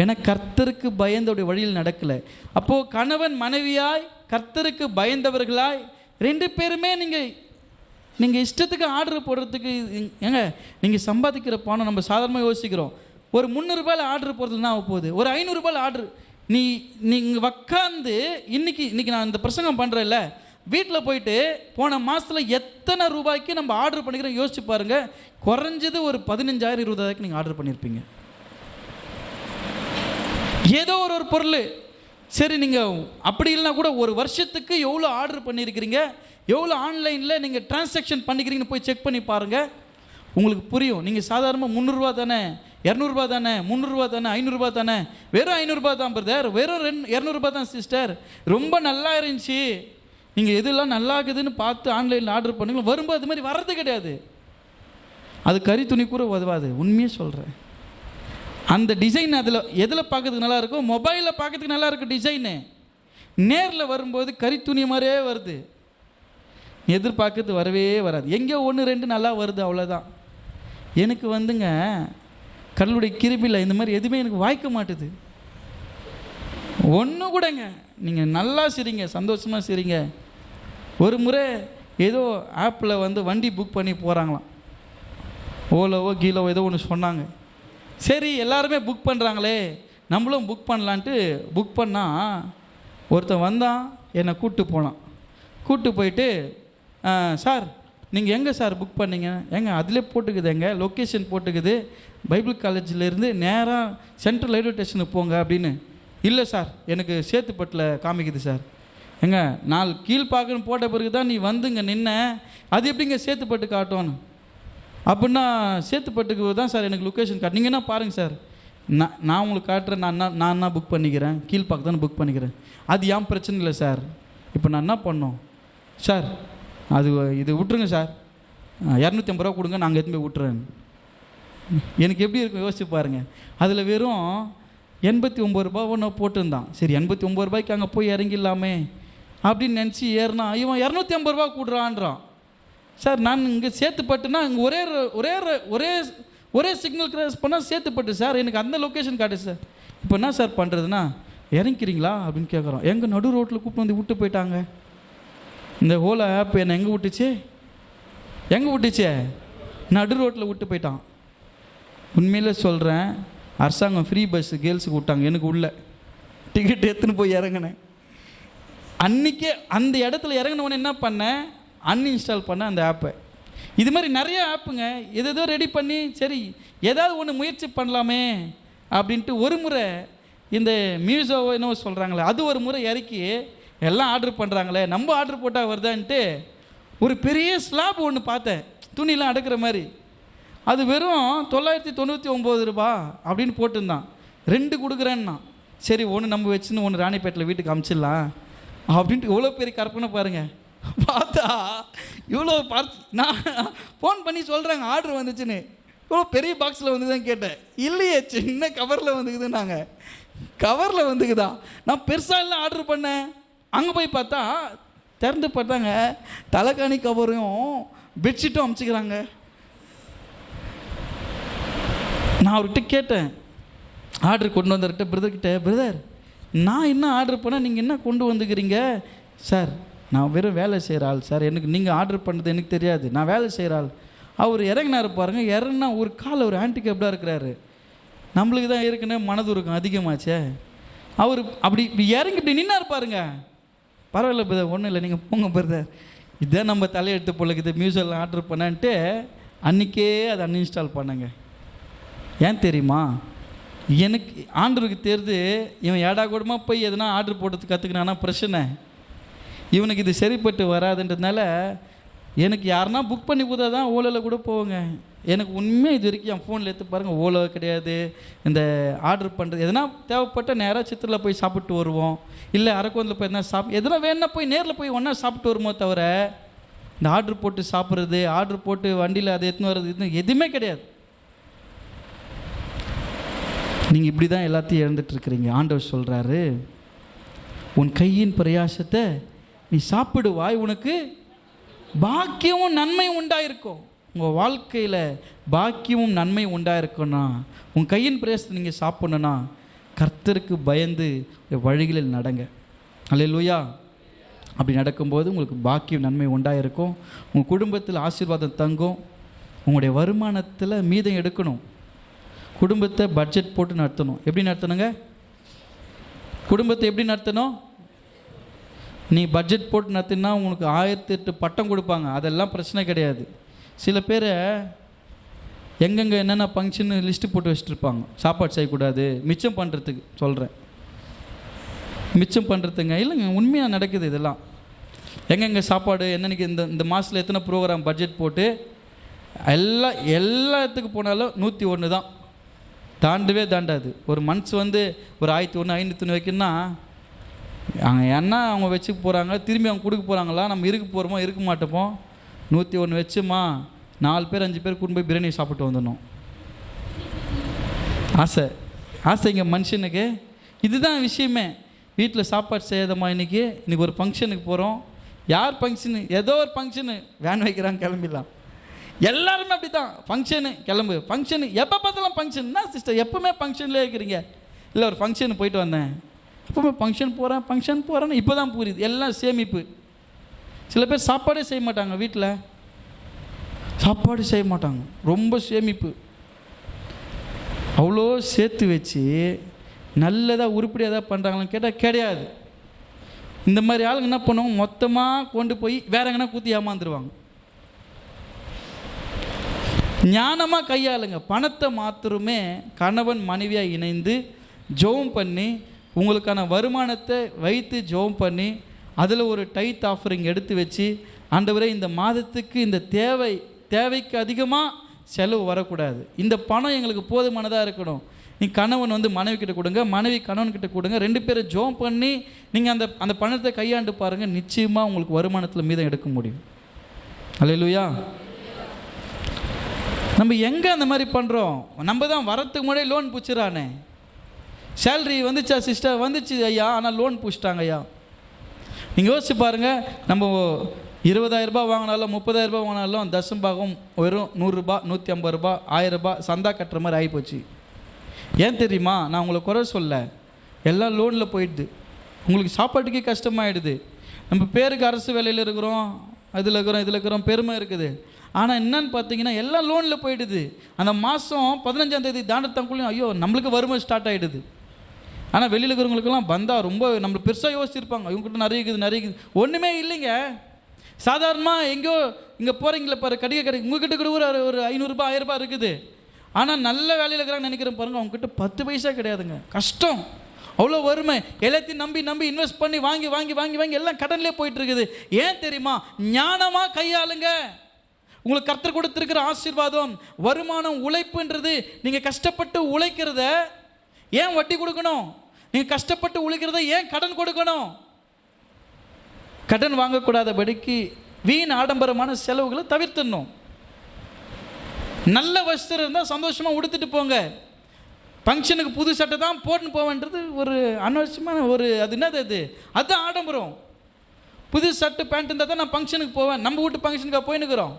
ஏன்னா கர்த்தருக்கு பயந்தோடைய வழியில் நடக்கலை. அப்போது கணவன் மனைவியாய் கர்த்தருக்கு பயந்தவர்களாய் 2 பேருமே நீங்கள் இஷ்டத்துக்கு ஆர்டர் போடுறதுக்கு நீங்கள் சம்பாதிக்கிற பணம் நம்ம சாதாரணமாக யோசிக்கிறோம். ஒரு 300 ரூபாயில் ஆர்டர் போடுறதுனா போகுது, ஒரு 500 ரூபாயில் ஆர்டர். நீங்கள் உக்காந்து இன்னைக்கு நான் இந்த பிரசங்கம் பண்ணுறேன்ல, வீட்டில் போயிட்டு போன மாதத்தில் எத்தனை ரூபாய்க்கு நம்ம ஆர்டர் பண்ணிக்கிறோம் யோசிச்சு பாருங்கள். குறைஞ்சது ஒரு 15,000 20,000 நீங்கள் ஆர்டர் பண்ணியிருப்பீங்க. ஏதோ ஒரு பொருள். சரி, நீங்கள் அப்படி இல்லைனா கூட ஒரு வருஷத்துக்கு எவ்வளோ ஆர்டர் பண்ணியிருக்கிறீங்க, எவ்வளோ ஆன்லைனில் நீங்கள் டிரான்சாக்ஷன் பண்ணிக்கிறீங்கன்னு போய் செக் பண்ணி பாருங்கள், உங்களுக்கு புரியும். நீங்கள் சாதாரணமாக 300 ரூபா தானே, 200 ரூபா தானே, 300 ரூபா தானே, 500 ரூபா தானே, வெறும் 500 ரூபா தான் பிரதர், வெறும் 200 ரூபா தான் சிஸ்டர், ரொம்ப நல்லா இருந்துச்சு, நீங்கள் எதெல்லாம் நல்லா இருக்குதுன்னு பார்த்து ஆன்லைனில் ஆர்டர் பண்ணுங்க. வரும்போது அது மாதிரி வர்றது கிடையாது. அது கறி துணி கூட உதவாது, உண்மையே சொல்கிறேன். அந்த டிசைன் அதில் எதில் பார்க்கறதுக்கு நல்லா இருக்கும்? மொபைலில் பார்க்கறதுக்கு நல்லா இருக்கும் டிசைனு. நேரில் வரும்போது கறி துணி மாதிரியே வருது. எதிர்பார்க்கறது வரவே வராது. எங்கேயோ 1-2 நல்லா வருது, அவ்வளோதான். எனக்கு வந்துங்க கடவுளுடைய கிருபையில் இந்த மாதிரி எதுவுமே எனக்கு வாய்க்க மாட்டுது. ஒன்று கூடங்க. நீங்கள் நல்லா சிரிங்க, சந்தோஷமாக சிரிங்க. ஒரு முறை ஏதோ ஆப்பில் வந்து வண்டி புக் பண்ணி போகிறாங்களாம். ஓலோவோ கீழோவோ ஏதோ ஒன்று சொன்னாங்க. சரி எல்லாருமே புக் பண்ணுறாங்களே நம்மளும் புக் பண்ணலான்ட்டு புக் பண்ணால் ஒருத்தன் வந்தான், என்னை கூப்பிட்டு போனான். கூப்பிட்டு போயிட்டு, சார் நீங்கள் எங்கே சார் புக் பண்ணீங்க? எங்க அதிலே போட்டுக்குது, எங்க லொக்கேஷன் போட்டுக்குது, பைபிள் காலேஜிலேருந்து நேராக சென்ட்ரல் ரயில்வே ஸ்டேஷனுக்கு போங்க அப்படின்னு. இல்லை சார் எனக்கு சேத்துப்பட்டில் காமிக்குது சார். எங்க 4 கீழ்பாக்கன்னு போட்ட பிறகு தான் நீ வந்துங்க நின்ன, அது எப்படிங்க சேத்துப்பட்டு காட்டோன்னு? அப்படின்னா சேத்துப்பட்டுக்கு தான் சார் எனக்கு லொக்கேஷன் காட்டு. நீங்கள் என்ன பாருங்கள் சார், நான் உங்களுக்கு காட்டுறேன். நான் என்ன புக் பண்ணிக்கிறேன், கீழ்பாக்கு தானே புக் பண்ணிக்கிறேன். அது ஏன் பிரச்சனை இல்லை சார். இப்போ நான் என்ன பண்ணோம் சார், அது இது விட்டுருங்க சார், 250 ரூபா கொடுங்க, நாங்கள் எதுவுமே விட்டுறேன். எனக்கு எப்படி இருக்கும் யோசிச்சு பாருங்கள். அதில் வெறும் 89 ரூபா ஒன்று போட்டுருந்தான். சரி 89 ரூபாய்க்கு அங்கே போய் இறங்கிடலாமே அப்படின்னு நினச்சி ஏறினா இவன் 250 ரூபா கூடுறான்றான். சார் நான் இங்கே சேத்துப்பட்டுனா இங்கே ஒரே ஒரே ஒரே ஒரே சிக்னல் கிராஸ் பண்ணால் சேத்துப்பட்டு சார், எனக்கு அந்த லொக்கேஷன் காட்டு சார். இப்போ என்ன சார் பண்ணுறதுன்னா, இறங்கிக்கிறீங்களா அப்படின்னு கேட்குறோம். எங்கள் நடு ரோட்டில் கூப்பிட்டு வந்து விட்டு போயிட்டாங்க. இந்த ஓலா ஆப் என்னை எங்கே விட்டுச்சே நடு ரோட்டில் விட்டு போயிட்டான். உண்மையில் சொல்கிறேன், அரசாங்கம் ஃப்ரீ பஸ் கேர்ள்ஸுக்கு விட்டாங்க. எனக்கு உள்ள டிக்கெட் எடுத்துன்னு போய் இறங்கினேன். அன்றைக்கே அந்த இடத்துல இறங்கினவொன்னே என்ன பண்ணேன், அன்இன்ஸ்டால் பண்ணேன் அந்த ஆப்பை. இது மாதிரி நிறைய ஆப்புங்க எதோ ரெடி பண்ணி சரி ஏதாவது ஒன்று முயற்சி பண்ணலாமே அப்படின்ட்டு ஒரு முறை இந்த மியூசோவோ என்னவோ சொல்கிறாங்களே அது ஒரு முறை இறக்கி எல்லாம் ஆர்டர் பண்ணுறாங்களே நம்ம ஆர்டர் போட்டால் வருதான்ட்டு ஒரு பெரிய ஸ்லாப் ஒன்று பார்த்தேன், துணிலாம் அடக்கிற மாதிரி. அது வெறும் 999 ரூபா அப்படின்னு போட்டிருந்தான். 2 கொடுக்குறேன்னா சரி ஒன்று நம்ம வச்சுன்னு ஒன்று ராணிப்பேட்டில் வீட்டுக்கு அமுச்சிடலாம் அப்படின்ட்டு எவ்வளோ பெரிய கற்பனை பாருங்கள். பார்த்தா இவ்வளோ நான் ஃபோன் பண்ணி சொல்கிறாங்க ஆர்டர் வந்துச்சுன்னு. இவ்வளோ பெரிய பாக்ஸில் வந்து தான் கேட்டேன். இல்லையே சின்ன கவரில் வந்துக்குதுன்னாங்க. கவரில் வந்துக்குதா? நான் பெருசாக இல்லை ஆர்டர் பண்ணேன். அங்கே போய் பார்த்தா திறந்து பார்த்தாங்க தலைக்காணி கவரையும் பெட்ஷீட்டும் அமுச்சிக்கிறாங்க. நான் அவர்கிட்ட கேட்டேன், ஆர்டர் கொண்டு வந்தவர்கிட்ட, பிரதர்கிட்ட, பிரதர் நான் என்ன ஆர்டர் பண்ணால் நீங்கள் என்ன கொண்டு வந்துக்கிறீங்க? சார் நான் வெறும் வேலை செய்கிற ஆள் சார், எனக்கு நீங்கள் ஆர்டர் பண்ணது எனக்கு தெரியாது, நான் வேலை செய்கிற ஆள். அவர் இறங்கினார் பாருங்க, இறங்கினா ஒரு கால் ஒரு ஹேண்டிகேப்டாக இருக்கிறாரு. நம்மளுக்கு தான் ஏற்கனவே மனதுருக்கம் அதிகமாச்சே. அவர் அப்படி இறங்கி இப்படி நின்னார் பாருங்க. பரவாயில்ல பிரதர், ஒன்றும் இல்லை, நீங்கள் போங்க பிரதர், இதான் நம்ம தலையெடுத்து பொழுது மியூசியெல்லாம் ஆர்டர் பண்ணான்ட்டு அன்றைக்கே அதை அன்இன்ஸ்டால் பண்ணேங்க. ஏன் தெரியுமா, எனக்கு ஆண்டருக்கு தெரிந்து இவன் ஏடா கூடமாக போய் எதனா ஆர்டர் போட்டது கற்றுக்கினானா பிரச்சனை, இவனுக்கு இது சரிப்பட்டு வராதுன்றதுனால எனக்கு யாருன்னா புக் பண்ணி கொடுத்தா தான் ஓலோவில் கூட போவோங்க. எனக்கு உண்மையாக இது வரைக்கும் என் ஃபோனில் எடுத்து பாருங்கள் ஓலோ கிடையாது. இந்த ஆர்டர் பண்ணுறது எதனா தேவைப்பட்டால் நேராக சித்திரில் போய் சாப்பிட்டு வருவோம், இல்லை அரக்கோந்தில் போய் எதனா எதனா வேணா போய் நேரில் போய் ஒன்றா சாப்பிட்டு வருமோ தவிர இந்த ஆர்டர் போட்டு சாப்பிட்றது, ஆர்டர் போட்டு வண்டியில் அதை எடுத்துன்னு வர்றது இது எதுவுமே கிடையாது. நீங்கள் இப்படி தான் எல்லாத்தையும் இழந்துட்டுருக்கிறீங்க. ஆண்டவர் சொல்கிறாரு, உன் கையின் பிரயாசத்தை நீ சாப்பிடுவாய், உனக்கு பாக்கியமும் நன்மையும் உண்டாயிருக்கும். உங்கள் வாழ்க்கையில் பாக்கியமும் நன்மையும் உண்டாயிருக்குன்னா உன் கையின் பிரயாசத்தை நீங்கள் சாப்பிடணுன்னா கர்த்தருக்கு பயந்து வழிகளில் நடங்க. அல்லேலூயா. அப்படி நடக்கும்போது உங்களுக்கு பாக்கியம் நன்மை உண்டாயிருக்கும். உங்கள் குடும்பத்தில் ஆசீர்வாதம் தங்கும். உங்களுடைய வருமானத்தில் மீதம் எடுக்கணும். குடும்பத்தை பட்ஜெட் போட்டு நடத்தணும். எப்படி நடத்தணுங்க? குடும்பத்தை எப்படி நடத்தணும்? நீ பட்ஜெட் போட்டு நடத்தினா உங்களுக்கு 1008 பட்டம் கொடுப்பாங்க, அதெல்லாம் பிரச்சனை கிடையாது. சில பேர் எங்கெங்கே என்னென்ன ஃபங்க்ஷன் லிஸ்ட்டு போட்டு வச்சுட்டுருப்பாங்க, சாப்பாடு செய்யக்கூடாது மிச்சம் பண்ணுறதுக்கு. சொல்கிறேன் மிச்சம் பண்ணுறதுங்க இல்லைங்க, உண்மையாக நடக்குது இதெல்லாம். எங்கெங்கே சாப்பாடு என்னென்னக்கு இந்த மாதத்தில் எத்தனை ப்ரோக்ராம் பட்ஜெட் போட்டு எல்லாத்துக்கு போனாலும் 101 தான், தாண்டவே தாண்டாது. ஒரு மந்த்ஸ் வந்து ஒரு 1001 500 வைக்கணும்னா அங்கே என்ன அவங்க வச்சுக்க போகிறாங்க, திரும்பி அவங்க கொடுக்க போகிறாங்களா, நம்ம இருக்க போகிறோமோ இருக்க மாட்டோமோ, 101 வச்சுமா 4 பேர் 5 பேர் கூட்டு போய் பிரியாணி சாப்பிட்டு வந்துடணும். ஆசைங்க மனுஷனுக்கு. இதுதான் விஷயமே. வீட்டில் சாப்பாடு செய்யாதம்மா, இன்றைக்கி ஒரு ஃபங்க்ஷனுக்கு போகிறோம். யார் ஃபங்க்ஷனு? ஏதோ ஒரு ஃபங்க்ஷனு, வேன் வைக்கிறாங்க, கிளம்பிடலாம். எல்லாருமே அப்படி தான். ஃபங்க்ஷனு கிளம்பு, ஃபங்க்ஷனு, எப்போ பார்த்தாலும் ஃபங்க்ஷன். என்ன சிஸ்டர் எப்போவுமே ஃபங்க்ஷன்லேயே இருக்கிறீங்க? இல்லை, ஒரு ஃபங்க்ஷனுக்கு போயிட்டு வந்தேன், எப்போவுமே ஃபங்க்ஷன் போகிறேன்னு இப்போ தான் புரியுது. எல்லாம் சேமிப்பு. சில பேர் சாப்பாடே செய்ய மாட்டாங்க, வீட்டில் சாப்பாடு செய்ய மாட்டாங்க, ரொம்ப சேமிப்பு. அவ்வளோ சேர்த்து வச்சு நல்லதாக உருப்படியாக ஏதாவது பண்ணுறாங்களான்னு கேட்டால் கிடையாது. இந்த மாதிரி ஆளுங்க என்ன பண்ணுவோம், மொத்தமாக கொண்டு போய் வேற எங்கன்னா கூத்தி ஏமாந்துருவாங்க. ஞானமாக கையாளுங்க. பணத்தை மாத்திரமே கணவன் மனைவியாக இணைந்து ஜெபம் பண்ணி, உங்களுக்கான வருமானத்தை வைத்து ஜெபம் பண்ணி, அதில் ஒரு டைத் ஆஃபரிங் எடுத்து வச்சு, ஆண்டவரே இந்த மாதத்துக்கு இந்த தேவைக்கு அதிகமாக செலவு வரக்கூடாது, இந்த பணம் எங்களுக்கு போதுமானதாக இருக்கணும். நீ கணவன் மனைவி கிட்ட கொடுங்க, மனைவி கணவன்கிட்ட கொடுங்க, 2 பேரும் ஜெபம் பண்ணி நீங்கள் அந்த பணத்தை கையாண்டு பாருங்கள், நிச்சயமாக உங்களுக்கு வருமானத்தில் மீதம் எடுக்க முடியும். அல்லேலூயா. நம்ம எங்கே அந்த மாதிரி பண்ணுறோம்? நம்ம தான் வரத்துக்கு முன்னாடியே லோன் பிடிச்சிடறானே. சேலரி வந்துச்சா சிஸ்டர்? வந்துச்சு ஐயா, ஆனால் லோன் பிடிச்சிட்டாங்க ஐயா. நீங்கள் யோசிச்சு பாருங்கள், நம்ம 20,000 ரூபாய் வாங்கினாலும் 30,000 ரூபாய் வாங்கினாலும் தசம்பாகம் வெறும் 100 ரூபாய், 150 ரூபாய், 1000 ரூபாய் சந்தா கட்டுற மாதிரி ஆகிப்போச்சு. ஏன் தெரியுமா? நான் உங்களை குறை சொல்ல, எல்லாம் லோனில் போயிடுது. உங்களுக்கு சாப்பாட்டுக்கே கஷ்டமாயிடுது. நம்ம பேருக்கு அரசு வேலையில் இருக்கிறோம், அதில் இருக்கிறோம், பெருமை இருக்குது. ஆனால் என்னன்னு பார்த்தீங்கன்னா எல்லாம் லோனில் போயிடுது. அந்த மாதம் 15ஆம் தேதி தாண்டத்தங்குள்ளேயும் ஐயோ நம்மளுக்கு வறுமை ஸ்டார்ட் ஆகிடுது. ஆனால் வெளியில் இருக்கிறவங்களுக்கெல்லாம் வந்தால் ரொம்ப நம்மளுக்கு பெருசாக யோசிச்சிருப்பாங்க, இவங்ககிட்ட நிறைய இருக்குது. ஒன்றுமே இல்லைங்க. சாதாரணமாக எங்கேயோ இங்கே போகிறீங்களே பாரு, கடைக்கு உங்ககிட்ட கூட ஒரு 500 ரூபாய் 1000 ரூபாய் இருக்குது. ஆனால் நல்ல வேலையில் இருக்கிறாங்கன்னு நினைக்கிறேன் பாருங்கள், அவங்ககிட்ட 10 பைசா கிடையாதுங்க. கஷ்டம், அவ்வளோ வறுமை. எல்லாத்தையும் நம்பி இன்வெஸ்ட் பண்ணி வாங்கி எல்லாம் கடன்லேயே போயிட்டு இருக்குது. ஏன் தெரியுமா? ஞானமாக கையாளுங்க. உங்களுக்கு கர்த்தர் கொடுத்துருக்கிற ஆசீர்வாதம், வருமானம், உழைப்புன்றது, நீங்கள் கஷ்டப்பட்டு உழைக்கிறத ஏன் வட்டி கொடுக்கணும்? நீங்கள் கஷ்டப்பட்டு உழைக்கிறத ஏன் கடன் கொடுக்கணும்? கடன் வாங்கக்கூடாதபடிக்கு வீண் ஆடம்பரமான செலவுகளை தவிர்த்துடணும். நல்ல வஸ்திரம் இருந்தால் சந்தோஷமாக உடுத்துட்டு போங்க. ஃபங்க்ஷனுக்கு புது சட்டை தான் போட்டுன்னு போவேன்றது ஒரு அனவசியமான அது என்னது, அதுதான் ஆடம்பரம். புது சட்டை பேண்ட் இருந்தால் தான் நான் ஃபங்க்ஷனுக்கு போவேன். நம்ம வீட்டு ஃபங்க்ஷனுக்காக போயின்னுக்கிறோம்.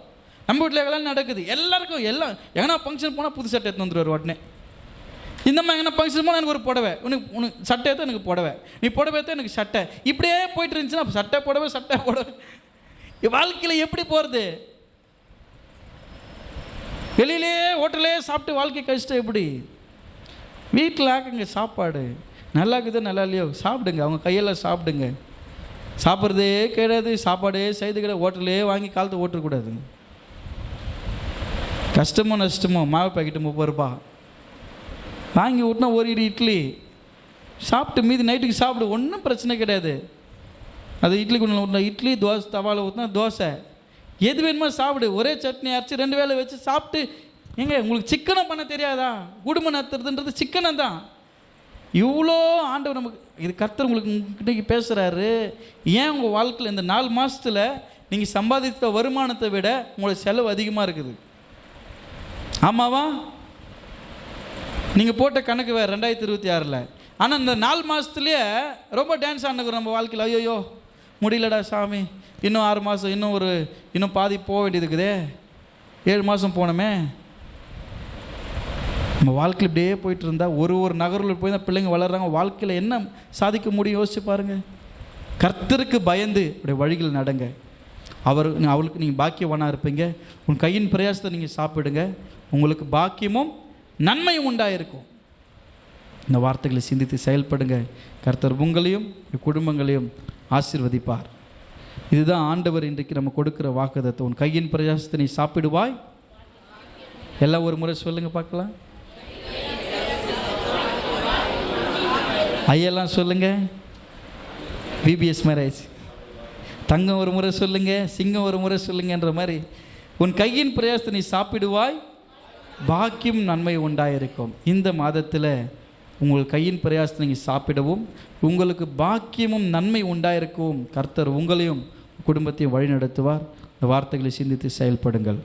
நம்ம வீட்டில் எல்லாம் நடக்குது. எல்லாருக்கும் எங்கன்னா ஃபங்க்ஷன் போனால் புது சட்டை எடுத்து வந்துடுவார் உடனே. இந்த மாதிரி எங்கன்னா ஃபங்க்ஷன் போனால் எனக்கு ஒரு புடவை, உனக்கு சட்டை எடுத்தால் எனக்கு புடவை, நீ புடவை எடுத்தால் எனக்கு சட்டை, இப்படியே போயிட்டு இருந்துச்சுன்னா சட்டை புடவை. வாழ்க்கையில் எப்படி போகிறது? வெளியிலே ஹோட்டலே சாப்பிட்டு வாழ்க்கை கஷ்டம் எப்படி? வீட்டில் ஆக்குங்க சாப்பாடு, நல்லா இருக்குது நல்லா இல்லையோ சாப்பிடுங்க, அவங்க கையெல்லாம் சாப்பிடுங்க. சாப்பிட்றதே கிடையாது, சாப்பாடே செய்து கிடையாது, ஹோட்டலே வாங்கி காலத்தை ஓட்டக்கூடாது. கஷ்டமோ நஷ்டமோ மாவு பாக்கெட்டு 30 ரூபா வாங்கி விட்டுனா ஒரு இட்லி சாப்பிட்டு மீதி நைட்டுக்கு சாப்பிடு, ஒன்றும் பிரச்சனை கிடையாது. அது இட்லி குண்டில் ஊற்றினா இட்லி, தோசை தவாவில் ஊற்றினா தோசை, எது வேணுமோ சாப்பிடு. ஒரே சட்னி அரைச்சி 2 வேளை வச்சு சாப்பிட்டு. ஏங்க உங்களுக்கு சிக்கனம் பண்ண தெரியாதா? குடும்பம் நடத்துறதுன்றது சிக்கனம் தான். இவ்வளோ ஆண்டவர் நமக்கு இது கர்த்தர் உங்களுக்கு இன்றைக்கி பேசுகிறாரு. ஏன் உங்கள் வாழ்க்கையில் இந்த 4 மாதத்தில் நீங்கள் சம்பாதித்த வருமானத்தை விட உங்களோட செலவு அதிகமாக இருக்குது? ஆமாவா? நீங்கள் போட்ட கணக்கு வேறு 2026. ஆனால் இந்த 4 மாதத்துலேயே ரொம்ப டான்ஸ் ஆனுக்கிறோம் நம்ம வாழ்க்கையில். ஐயோயோ முடியலடா சாமி, இன்னும் 6 மாதம், இன்னும் பாதி போக வேண்டியது இருக்குதே, 7 மாதம் போனோமே. நம்ம வாழ்க்கையில் இப்படியே போயிட்டு இருந்தால் ஒரு நகரில் போய் தான் பிள்ளைங்க வளர்கிறாங்க. வாழ்க்கையில் என்ன சாதிக்க முடியும் யோசிச்சு பாருங்கள். கர்த்தருக்கு பயந்து அப்படியே வழிகள் நடங்க. அவளுக்கு நீங்கள் பாக்கியவானாக இருப்பீங்க. உன் கையின் பிரயாசத்தை நீங்கள் சாப்பிடுங்க, உங்களுக்கு பாக்கியமும் நன்மையும் உண்டாயிருக்கும். இந்த வார்த்தைகளை சிந்தித்து செயல்படுங்க. கர்த்தர் உங்களையும் குடும்பங்களையும் ஆசீர்வதிப்பார். இதுதான் ஆண்டவர் இன்றைக்கு நம்ம கொடுக்குற வாக்குத்தத்தம். உன் கையின் பிரயாசத்தை நீ சாப்பிடுவாய். எல்லாம் ஒரு முறை சொல்லுங்க பார்க்கலாம். ஐயெல்லாம் சொல்லுங்க. பிபிஎஸ் மேரேஜ் தங்கம் ஒரு முறை சொல்லுங்க, சிங்கம் ஒரு முறை சொல்லுங்கன்ற மாதிரி உன் கையின் பிரயாசத்தை நீ சாப்பிடுவாய், பாக்கியம் நன்மை உண்டாயிருக்கும். இந்த மாதத்தில் உங்கள் கையின் பிரயாசத்தை நீங்கள் சாப்பிடவும் உங்களுக்கு பாக்கியமும் நன்மை உண்டாயிருக்கும். கர்த்தர் உங்களையும் குடும்பத்தையும் வழி நடத்துவார். இந்த வார்த்தைகளை சிந்தித்து செயல்படுங்கள்.